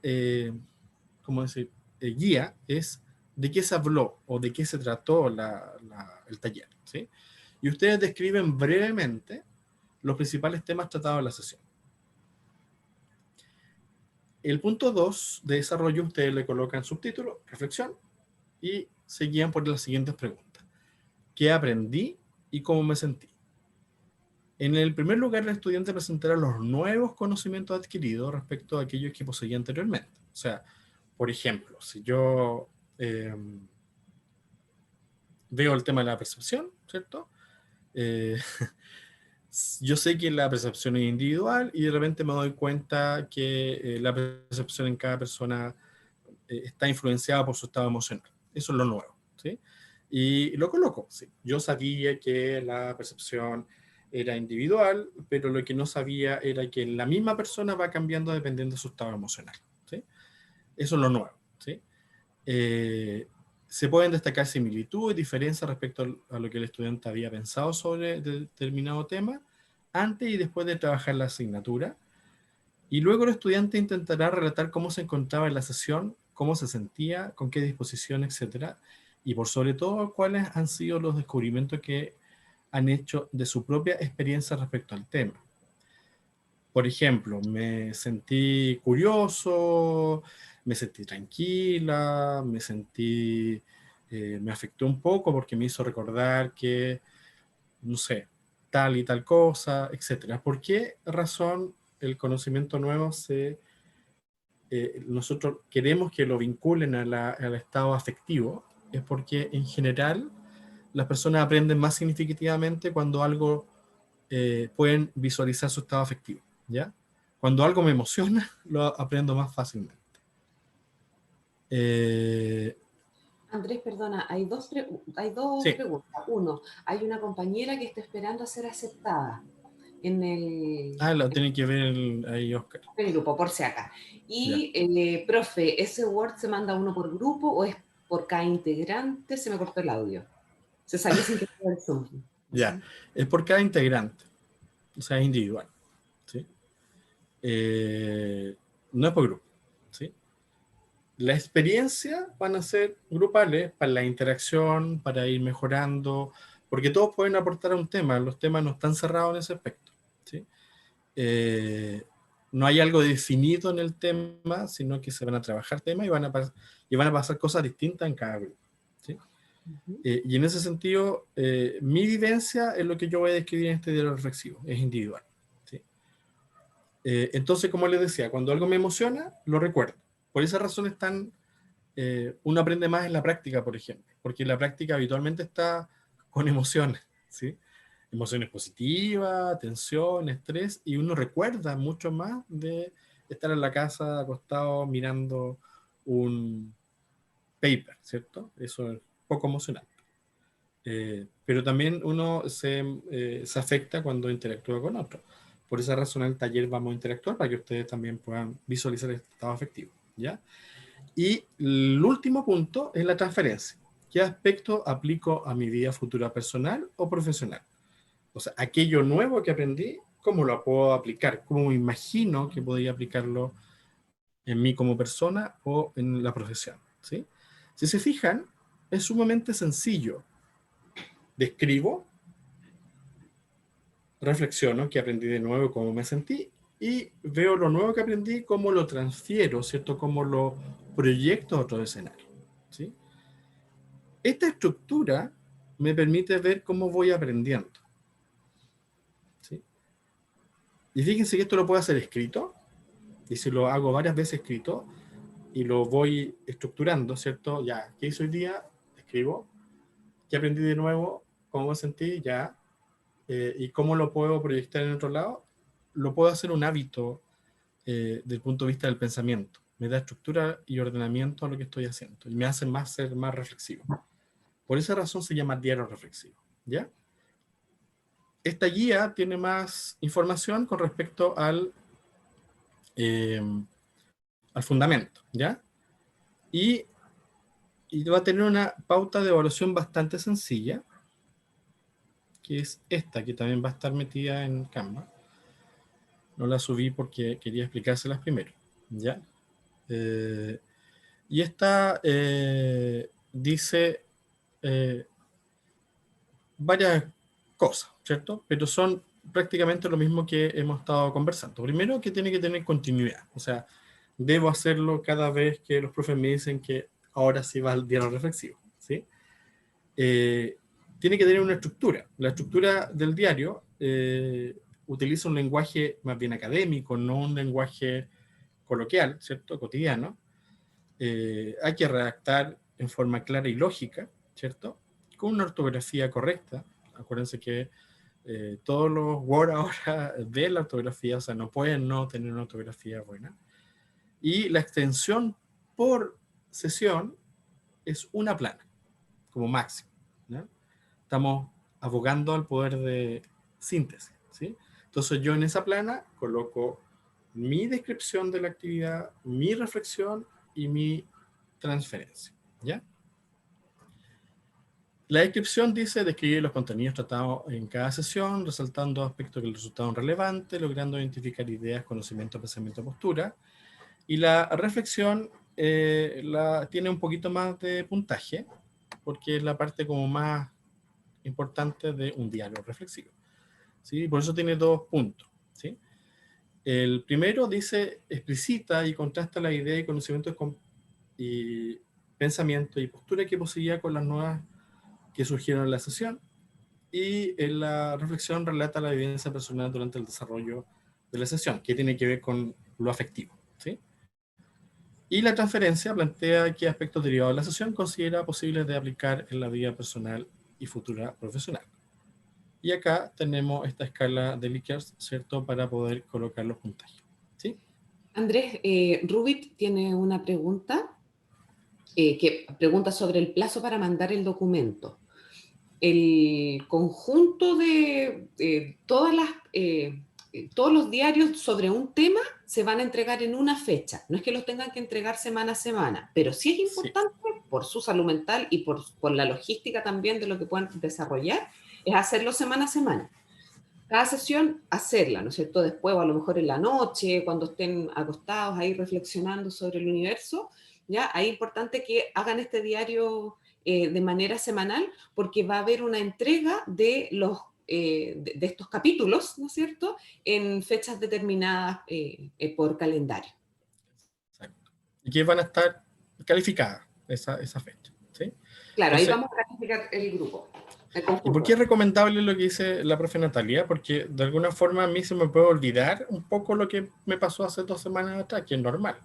como decir, guía es de qué se habló o de qué se trató el taller, ¿sí? Y ustedes describen brevemente los principales temas tratados en la sesión. El punto 2 de desarrollo, ustedes le colocan subtítulo, reflexión, y se guían por las siguientes preguntas. ¿Qué aprendí y cómo me sentí? En el primer lugar, el estudiante presentará los nuevos conocimientos adquiridos respecto a aquellos que poseía anteriormente. O sea, por ejemplo, si yo veo el tema de la percepción, ¿cierto? Yo sé que la percepción es individual y de repente me doy cuenta que la percepción en cada persona está influenciada por su estado emocional. Eso es lo nuevo, ¿sí? Y lo coloco, sí. Yo sabía que la percepción era individual, pero lo que no sabía era que la misma persona va cambiando dependiendo de su estado emocional, ¿sí? Eso es lo nuevo, ¿sí? Se pueden destacar similitudes, diferencias respecto a lo que el estudiante había pensado sobre determinado tema antes y después de trabajar la asignatura. Y luego el estudiante intentará relatar cómo se encontraba en la sesión, cómo se sentía, con qué disposición, etc. Y por sobre todo, cuáles han sido los descubrimientos que han hecho de su propia experiencia respecto al tema. Por ejemplo, me sentí curioso, me sentí tranquila, me afectó un poco porque me hizo recordar que, no sé, tal y tal cosa, etc. ¿Por qué razón el conocimiento nuevo nosotros queremos que lo vinculen al estado afectivo? Es porque en general las personas aprenden más significativamente cuando algo pueden visualizar su estado afectivo, ¿ya? Cuando algo me emociona, lo aprendo más fácilmente. Andrés, perdona, hay dos Sí. preguntas. Uno, hay una compañera que está esperando a ser aceptada en el, Lo tiene que ver ahí, Oscar. en el grupo, por si acá. Y, profe, ¿ese Word se manda uno por grupo o es por cada integrante? Se me cortó el audio. Se salió sin que el Zoom. Ya, es por cada integrante, o sea, es individual, ¿sí? No es por grupo, ¿sí? La experiencia van a ser grupales para la interacción, para ir mejorando, porque todos pueden aportar a un tema, los temas no están cerrados en ese aspecto, ¿sí? No hay algo definido en el tema, sino que se van a trabajar temas y van a pasar cosas distintas en cada grupo, ¿sí? Y en ese sentido, mi vivencia es lo que yo voy a describir en este diálogo reflexivo, es individual, ¿sí? Entonces, como les decía, cuando algo me emociona, lo recuerdo. Por esa razón uno aprende más en la práctica, por ejemplo, porque la práctica habitualmente está con emociones, ¿sí? Emociones positivas, tensión, estrés, y uno recuerda mucho más de estar en la casa acostado mirando un paper, ¿cierto? Eso es poco emocionante. Pero también uno se afecta cuando interactúa con otros. Por esa razón en el taller vamos a interactuar para que ustedes también puedan visualizar el estado afectivo, ¿ya? Y el último punto es la transferencia. ¿Qué aspecto aplico a mi vida futura personal o profesional? O sea, aquello nuevo que aprendí, ¿cómo lo puedo aplicar? ¿Cómo me imagino que podría aplicarlo en mí como persona o en la profesión? ¿Sí? Si se fijan, es sumamente sencillo. Describo, reflexiono qué aprendí de nuevo, cómo me sentí, y veo lo nuevo que aprendí, cómo lo transfiero, ¿cierto? Cómo lo proyecto a otro escenario, ¿sí? Esta estructura me permite ver cómo voy aprendiendo, ¿sí? Y fíjense que esto lo puedo hacer escrito, y si lo hago varias veces escrito, y lo voy estructurando, ¿cierto? Ya, ¿qué hice hoy día? Escribo. ¿Qué aprendí de nuevo? ¿Cómo me sentí? Ya. ¿Y cómo lo puedo proyectar en otro lado? Lo puedo hacer un hábito desde el punto de vista del pensamiento. Me da estructura y ordenamiento a lo que estoy haciendo, y me hace ser más reflexivo. Por esa razón se llama diario reflexivo, ¿ya? Esta guía tiene más información con respecto al fundamento, ¿ya? Y va a tener una pauta de evaluación bastante sencilla, que es esta, que también va a estar metida en Canva. No la subí porque quería explicárselas primero, ¿ya? Y esta dice varias cosas, ¿cierto? Pero son prácticamente lo mismo que hemos estado conversando. Primero, que tiene que tener continuidad. O sea, debo hacerlo cada vez que los profes me dicen que ahora sí va al diario reflexivo, ¿sí? Tiene que tener una estructura. La estructura del diario utiliza un lenguaje más bien académico, no un lenguaje coloquial, ¿cierto? Cotidiano. Hay que redactar en forma clara y lógica, ¿cierto? Con una ortografía correcta. Acuérdense que todos los Word ahora ven la ortografía, o sea, no pueden no tener una ortografía buena. Y la extensión por sesión es una plana, como máximo, ¿no? Estamos abogando al poder de síntesis, ¿sí? Entonces yo en esa plana coloco mi descripción de la actividad, mi reflexión y mi transferencia, ¿ya? La descripción dice describir los contenidos tratados en cada sesión, resaltando aspectos que resultaron relevantes, logrando identificar ideas, conocimiento, pensamiento, postura. Y la reflexión tiene un poquito más de puntaje, porque es la parte como más importante de un diálogo reflexivo, ¿sí? Por eso tiene 2 puntos, ¿sí? El primero dice, explicita y contrasta la idea y conocimientos y pensamiento y postura que poseía con las nuevas que surgieron en la sesión, y en la reflexión relata la evidencia personal durante el desarrollo de la sesión, que tiene que ver con lo afectivo, ¿sí? Y la transferencia plantea qué aspectos derivados de la sesión considera posibles de aplicar en la vida personal y futura profesional. Y acá tenemos esta escala de Likert, ¿cierto?, para poder colocar los puntajes, ¿sí? Andrés, Rubik tiene una pregunta, que pregunta sobre el plazo para mandar el documento. El conjunto de todos los diarios sobre un tema se van a entregar en una fecha. No es que los tengan que entregar semana a semana, pero sí es importante, por su salud mental y por la logística también de lo que puedan desarrollar, es hacerlo semana a semana. Cada sesión hacerla, ¿no es cierto? Después, o a lo mejor en la noche, cuando estén acostados ahí reflexionando sobre el universo, ¿ya? Ahí es importante que hagan este diario de manera semanal, porque va a haber una entrega de estos capítulos, ¿no es cierto?, en fechas determinadas por calendario. Exacto. Y que van a estar calificadas esa fecha, ¿sí? Claro, Entonces, ahí vamos a calificar el grupo. ¿y por qué es recomendable lo que dice la profe Natalia? Porque de alguna forma a mí se me puede olvidar un poco lo que me pasó hace 2 semanas atrás, que es normal,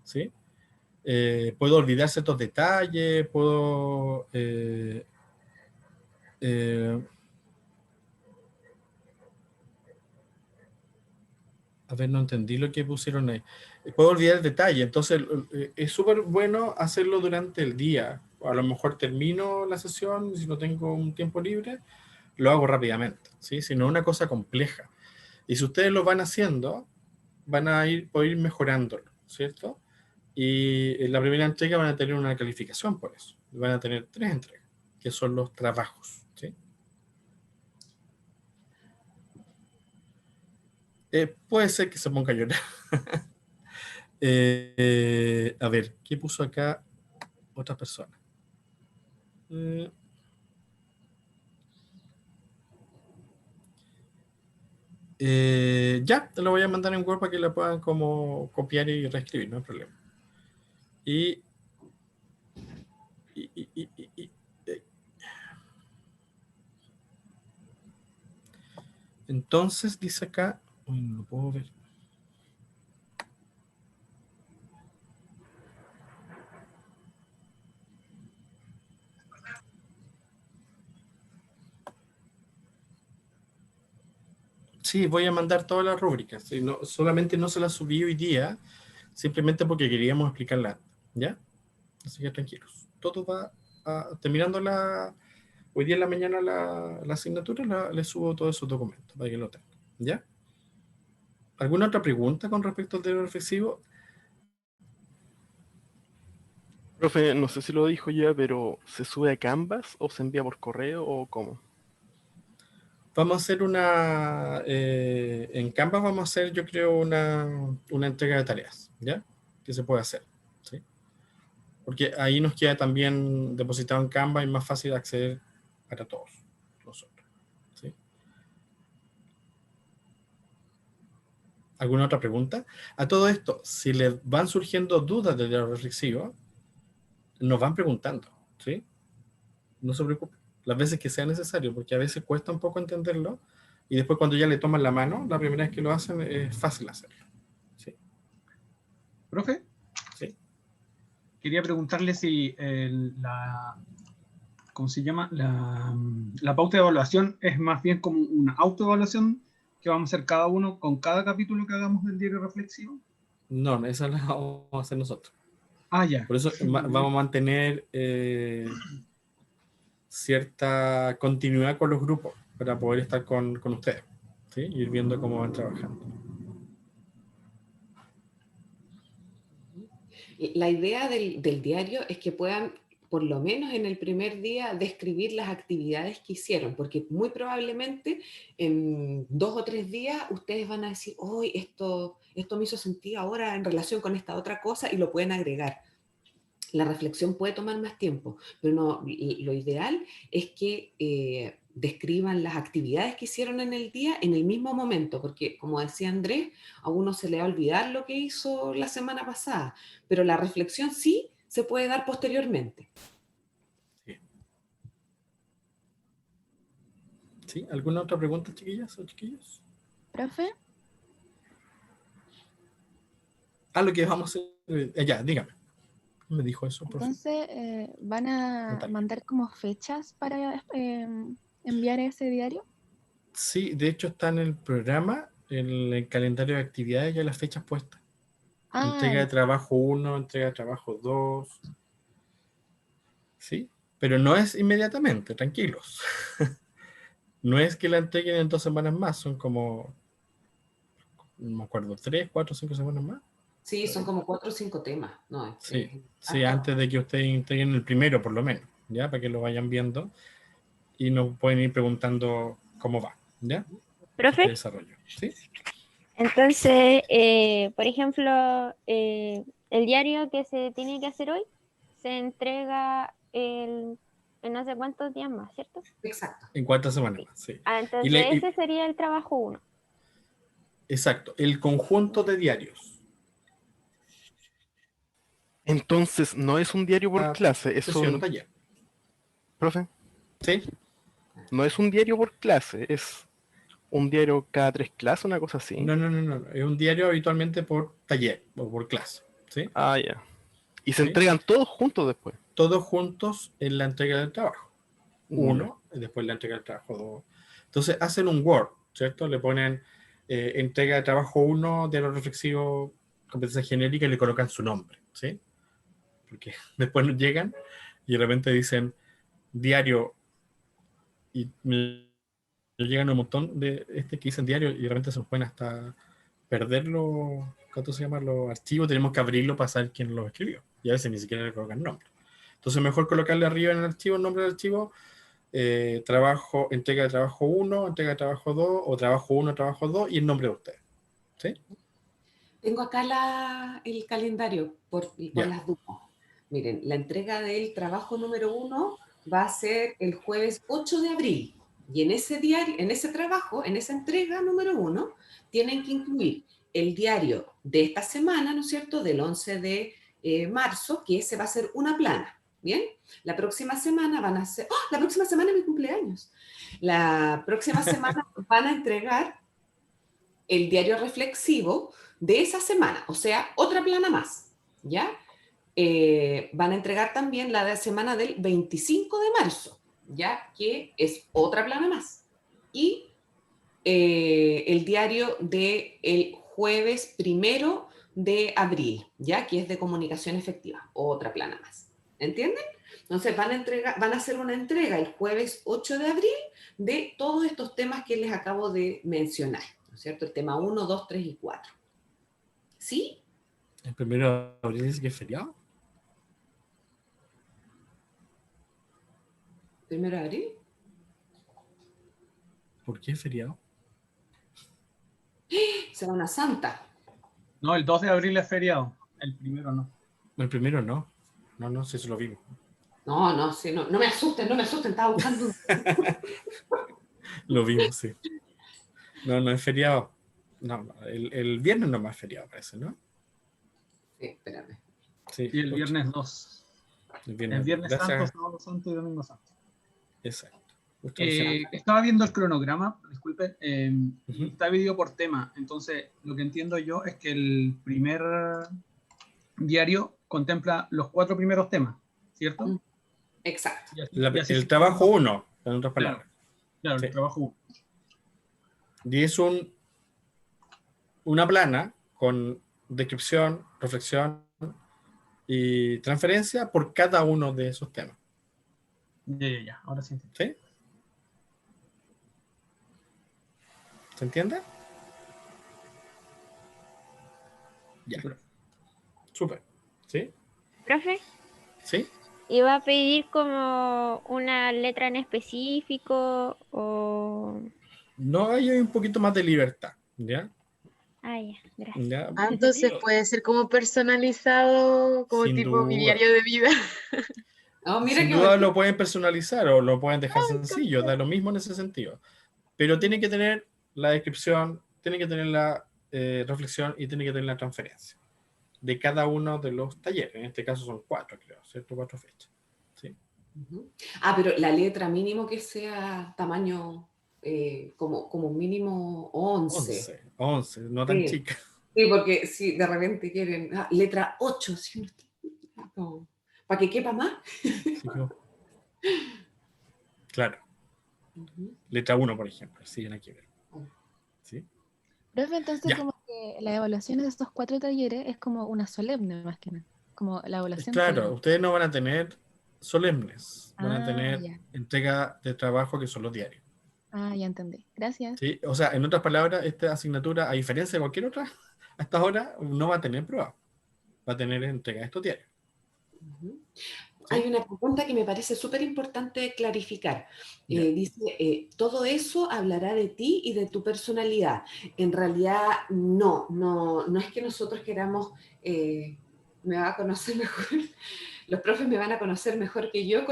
¿sí? Puedo olvidar ciertos detalles, puedo... a ver, no entendí lo que pusieron ahí. Puedo olvidar el detalle, entonces es súper bueno hacerlo durante el día. A lo mejor termino la sesión, si no tengo un tiempo libre, lo hago rápidamente, ¿sí? Si no es una cosa compleja. Y si ustedes lo van haciendo, van a poder ir mejorándolo, ¿cierto? Y en la primera entrega van a tener una calificación por eso. Van a tener 3 entregas, que son los trabajos, ¿sí? Puede ser que se ponga a llorar. A ver, ¿qué puso acá otra persona? Ya, te lo voy a mandar en Word para que la puedan como copiar y reescribir, no hay problema. Entonces dice acá, uy, no lo puedo ver. Sí, voy a mandar todas las rúbricas. Sí, no, solamente no se las subí hoy día, simplemente porque queríamos explicarla, ¿ya? Así que tranquilos. Todo va terminando hoy día en la mañana la asignatura, les subo todos esos documentos para que lo tengan, ¿ya? ¿Alguna otra pregunta con respecto al diario reflexivo? Profe, no sé si lo dijo ya, pero ¿se sube a Canvas o se envía por correo o cómo? Vamos a hacer en Canvas vamos a hacer, yo creo, una entrega de tareas, ¿ya? Que se puede hacer, ¿sí? Porque ahí nos queda también depositado en Canva y más fácil de acceder para todos nosotros. ¿Sí? ¿Alguna otra pregunta? A todo esto, si les van surgiendo dudas del diario reflexivo, nos van preguntando, ¿sí? No se preocupen, las veces que sea necesario, porque a veces cuesta un poco entenderlo, y después cuando ya le toman la mano, la primera vez que lo hacen, es fácil hacerlo. ¿Sí? ¿Profe? Sí. Quería preguntarle si ¿cómo se llama? La pauta de evaluación es más bien como una autoevaluación que vamos a hacer cada uno con cada capítulo que hagamos del diario reflexivo. No, esa la vamos a hacer nosotros. Ah, ya. Por eso vamos a mantener cierta continuidad con los grupos para poder estar con ustedes, ¿sí? Y ir viendo cómo van trabajando. La idea del diario es que puedan, por lo menos en el primer día, describir las actividades que hicieron, porque muy probablemente en 2 o 3 días ustedes van a decir, hoy esto me hizo sentido ahora en relación con esta otra cosa, y lo pueden agregar. La reflexión puede tomar más tiempo, pero no, lo ideal es que describan las actividades que hicieron en el día en el mismo momento, porque como decía Andrés, a uno se le va a olvidar lo que hizo la semana pasada, pero la reflexión sí se puede dar posteriormente. Sí. ¿Sí? ¿Alguna otra pregunta, chiquillas o chiquillos? ¿Profe? Lo que vamos a hacer... ya, dígame. Me dijo eso, profe. Entonces, ¿van a Natalia. mandar como fechas para enviar ese diario? Sí, de hecho está en el programa, en el calendario de actividades, ya las fechas puestas. Entrega de trabajo 1, entrega de trabajo 2. ¿Sí? Pero no es inmediatamente, tranquilos. No es que la entreguen en 2 semanas más, son como, no me acuerdo, 3, 4, 5 semanas más. Sí, son como 4 o 5 temas. No, Sí, antes de que ustedes entreguen el primero, por lo menos, ¿ya? Para que lo vayan viendo y nos pueden ir preguntando cómo va, ¿ya? ¿Profe? Este desarrollo, ¿sí? Entonces, por ejemplo, el diario que se tiene que hacer hoy se entrega en no sé cuántos días más, ¿cierto? Exacto. En 4 semanas más, sí. Entonces ese sería el trabajo 1. Exacto, el conjunto de diarios. Entonces, no es un diario por clase, es Sesión o un... taller. ¿Profe? Sí. No es un diario por clase, es un diario cada 3 clases, una cosa así. No, es un diario habitualmente por taller o por clase, ¿sí? Ah, ya. Y se entregan todos juntos después. Todos juntos en la entrega del trabajo. Ya. 1, y después la entrega del trabajo 2. Entonces hacen un Word, ¿cierto? Le ponen entrega de trabajo 1, diario reflexivo, competencia genérica, y le colocan su nombre, ¿sí? Porque después nos llegan y de repente dicen diario, y me llegan un montón de que dicen diario, y de repente se nos pueden hasta perder los, ¿cuánto se llaman los archivos? Tenemos que abrirlo para saber quién los escribió, y a veces ni siquiera le colocan nombre. Entonces mejor colocarle arriba en el archivo el nombre del archivo, trabajo, entrega de trabajo 1, entrega de trabajo 2, o trabajo 1, trabajo 2, y el nombre de usted. ¿Sí? Tengo acá el calendario por las dudas. Miren, la entrega del trabajo número 1 va a ser el jueves 8 de abril. Y en ese diario, en ese trabajo, en esa entrega número 1, tienen que incluir el diario de esta semana, ¿no es cierto?, del 11 de marzo, que ese va a ser una plana. ¿Bien? La próxima semana van a hacer... ¡Oh! La próxima semana es mi cumpleaños. La próxima semana van a entregar el diario reflexivo de esa semana, o sea, otra plana más, ¿ya? Van a entregar también la de semana del 25 de marzo, ¿ya? Que es otra plana más. Y el diario del jueves 1 de abril, ¿ya? Que es de comunicación efectiva, otra plana más. ¿Entienden? Entonces van a hacer una entrega el jueves 8 de abril de todos estos temas que les acabo de mencionar, ¿no es cierto? El tema 1, 2, 3 y 4. ¿Sí? ¿El 1 de abril dice que es feriado? ¿1 de abril? ¿Por qué es feriado? Semana Santa. No, el 2 de abril es feriado, el 1 no. El 1 no. No sé si lo vimos. No, sí, no me asusten, estaba buscando. Lo vimos, sí. No es feriado. No, el viernes no más feriado, parece, ¿no? Sí, espérame. Sí, Y el viernes 2. El El Viernes Santo, Gracias. Sábado Santo y Domingo Santo. Exacto. Muchas gracias. Estaba viendo el cronograma, disculpe, y Ujú. está dividido por tema. Entonces, lo que entiendo yo es que el primer diario contempla los 4 primeros temas, ¿cierto? Exacto. Y así El se trabajo llama. 1, en otras palabras. Claro, Sí. el trabajo 1. Y es una plana con descripción, reflexión y transferencia por cada uno de esos temas. Ya, ahora sí. ¿Sí? ¿Se entiende? Ya. Súper. ¿Sí? Profe, ¿Sí? ¿iba a pedir como una letra en específico o...? No, ahí hay un poquito más de libertad. ¿Ya? Ah, ya, gracias. ¿Ya? Entonces puede ser como personalizado, como Sin tipo mi duda. diario de vida. Oh, mira Sin qué duda bonito. lo pueden personalizar o lo pueden dejar sencillo, da lo mismo en ese sentido. Pero tiene que tener la descripción, tiene que tener la reflexión y tiene que tener la transferencia de cada uno de los talleres. En este caso son 4, creo, ¿cierto? 4 fechas. ¿Sí? Pero la letra mínimo que sea tamaño como mínimo 11. 11, no tan Sí. chica. Sí, porque si de repente quieren letra 8, ¿sí? No. ¿Para que quepa más? Sí, claro. Letra 1, por ejemplo. Sí, hay que ver. ¿Sí? Profe, entonces Ya. como que la evaluación de estos 4 talleres es como una solemne más que nada. Como la evaluación Claro, ustedes no van a tener solemnes, van a Ah, tener ya. entrega de trabajo que son los diarios. Ah, ya entendí. Gracias. ¿Sí? O sea, en otras palabras, esta asignatura, a diferencia de cualquier otra, hasta ahora no va a tener prueba. Va a tener entrega de estos diarios. Hay una pregunta que me parece súper importante clarificar. Dice, todo eso hablará de ti y de tu personalidad. En realidad, no es que nosotros queramos, me va a conocer mejor, los profes me van a conocer mejor que yo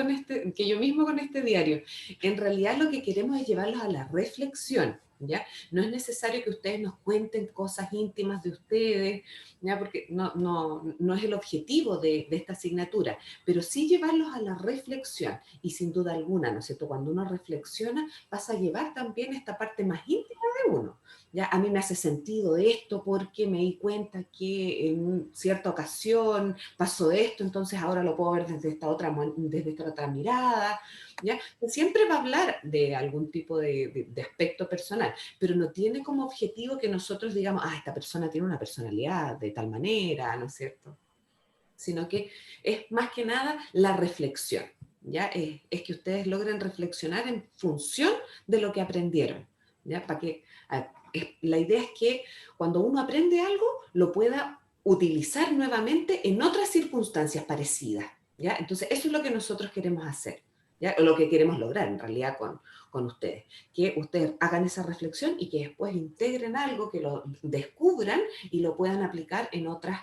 mismo con este diario. En realidad lo que queremos es llevarlos a la reflexión, ¿ya? No es necesario que ustedes nos cuenten cosas íntimas de ustedes, ¿ya? Porque no es el objetivo de esta asignatura, pero sí llevarlos a la reflexión. Y sin duda alguna, ¿no es cierto? Cuando uno reflexiona, vas a llevar también esta parte más íntima de uno. ¿Ya? A mí me hace sentido esto porque me di cuenta que en cierta ocasión pasó esto, entonces ahora lo puedo ver desde esta otra mirada. ¿Ya? Siempre va a hablar de algún tipo de aspecto personal, pero no tiene como objetivo que nosotros digamos, esta persona tiene una personalidad de tal manera, ¿no es cierto? Sino que es más que nada la reflexión, ¿ya? Es que ustedes logren reflexionar en función de lo que aprendieron, ¿ya? Para que, la idea es que cuando uno aprende algo, lo pueda utilizar nuevamente en otras circunstancias parecidas, ¿ya? Entonces, eso es lo que nosotros queremos hacer, ¿ya? O lo que queremos lograr en realidad con ustedes, que ustedes hagan esa reflexión y que después integren algo, que lo descubran y lo puedan aplicar en otras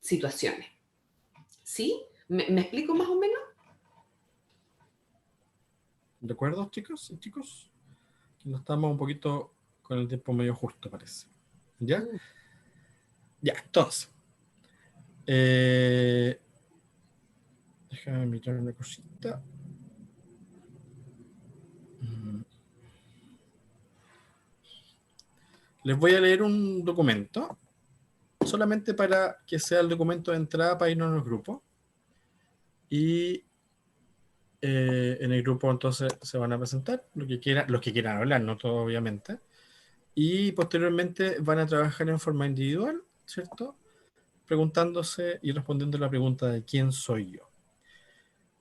situaciones. ¿Sí? ¿Me explico más o menos? ¿De acuerdo, chicos y chicos? No estamos un poquito con el tiempo medio justo, parece. ¿Ya? Ya, entonces. Déjame mirar una cosita. Les voy a leer un documento, solamente para que sea el documento de entrada para irnos a los grupos. Y en el grupo entonces se van a presentar los que quieran hablar, no todo obviamente. Y posteriormente van a trabajar en forma individual, ¿cierto? Preguntándose y respondiendo la pregunta de quién soy yo.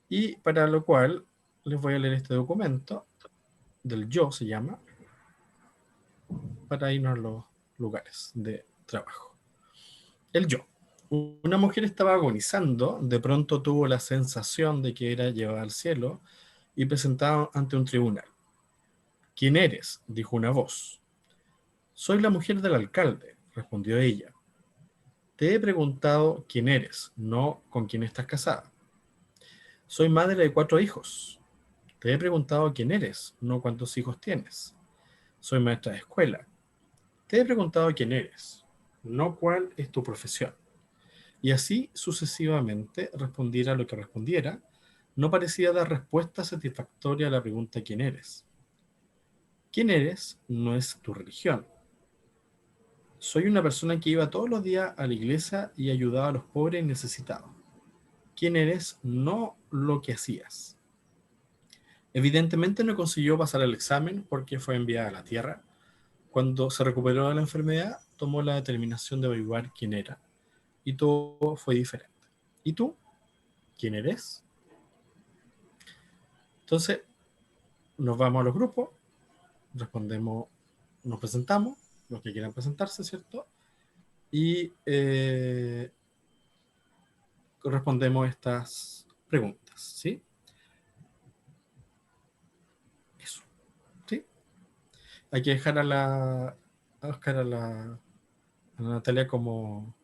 Y para lo cual les voy a leer este documento, del yo se llama, para irnos a los lugares de trabajo. El yo. Una mujer estaba agonizando, de pronto tuvo la sensación de que era llevada al cielo y presentada ante un tribunal. ¿Quién eres?, dijo una voz. Soy la mujer del alcalde, respondió ella. Te he preguntado quién eres, no con quién estás casada. Soy madre de 4 hijos. Te he preguntado quién eres, no cuántos hijos tienes. Soy maestra de escuela. Te he preguntado quién eres, no cuál es tu profesión. Y así sucesivamente, respondiera lo que respondiera, no parecía dar respuesta satisfactoria a la pregunta ¿quién eres? ¿Quién eres? No es tu religión. Soy una persona que iba todos los días a la iglesia y ayudaba a los pobres y necesitados. ¿Quién eres? No lo que hacías. Evidentemente no consiguió pasar el examen porque fue enviada a la tierra. Cuando se recuperó de la enfermedad, tomó la determinación de averiguar quién era. Y todo fue diferente. ¿Y tú? ¿Quién eres? Entonces, nos vamos a los grupos, respondemos, nos presentamos, los que quieran presentarse, ¿cierto? Y respondemos estas preguntas, ¿sí? Eso, ¿sí? Hay que dejar a Oscar, a Natalia como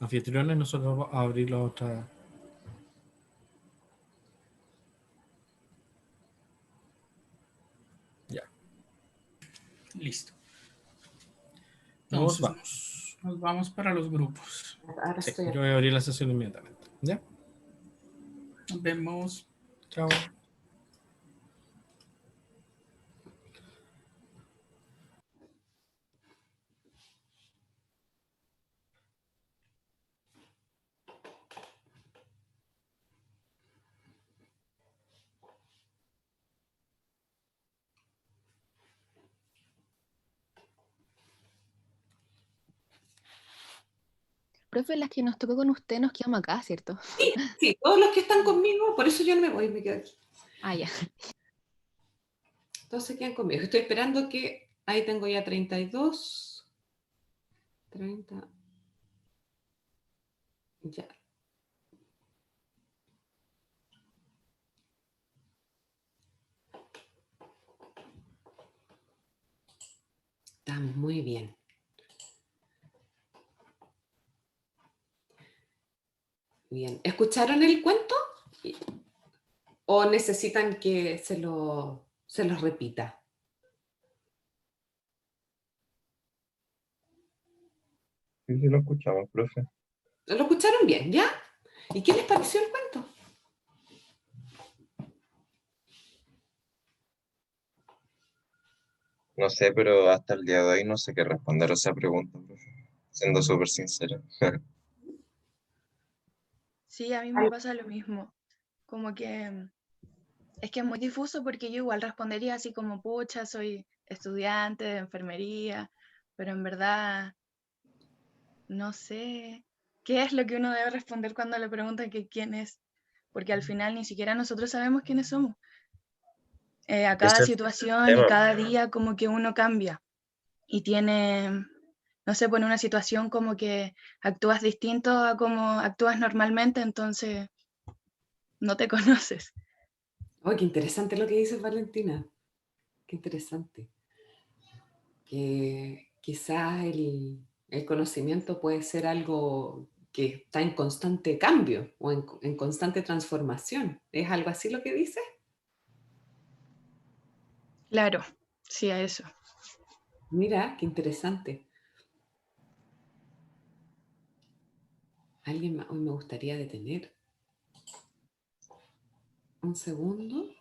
anfitriona y nosotros vamos a abrir la otra. Ya. Listo. Nos Entonces, vamos. nos vamos para los grupos. Ahora Sí, estoy yo voy a abrir la sesión inmediatamente. ¿Ya? Nos vemos. Chao. Profe, las que nos tocó con usted nos quedamos acá, ¿cierto? Sí, todos los que están conmigo, por eso yo no me voy, me quedo aquí. Ah, ya. Todos se quedan conmigo. Estoy esperando que... Ahí tengo ya 32. 30. Ya. Estamos muy bien. Bien. ¿Escucharon el cuento? ¿O necesitan que se los repita? Sí, sí lo escuchamos, profe. ¿Lo escucharon bien, ya? ¿Y qué les pareció el cuento? No sé, pero hasta el día de hoy no sé qué responder a esa pregunta, profe. Siendo súper sincero. Sí, a mí me pasa lo mismo. Como que es que es muy difuso porque yo igual respondería así como, pucha, soy estudiante de enfermería, pero en verdad no sé qué es lo que uno debe responder cuando le preguntan que quién es, porque al final ni siquiera nosotros sabemos quiénes somos. A cada Ese es el situación y tema. cada día como que uno cambia y tiene, no sé, pone una situación como que actúas distinto a como actúas normalmente, entonces no te conoces. Oh, qué interesante lo que dices, Valentina. Qué interesante. Que quizás el conocimiento puede ser algo que está en constante cambio o en constante transformación. ¿Es algo así lo que dices? Claro, sí, a eso. Mira, qué interesante. Alguien más, hoy me gustaría detener. Un segundo.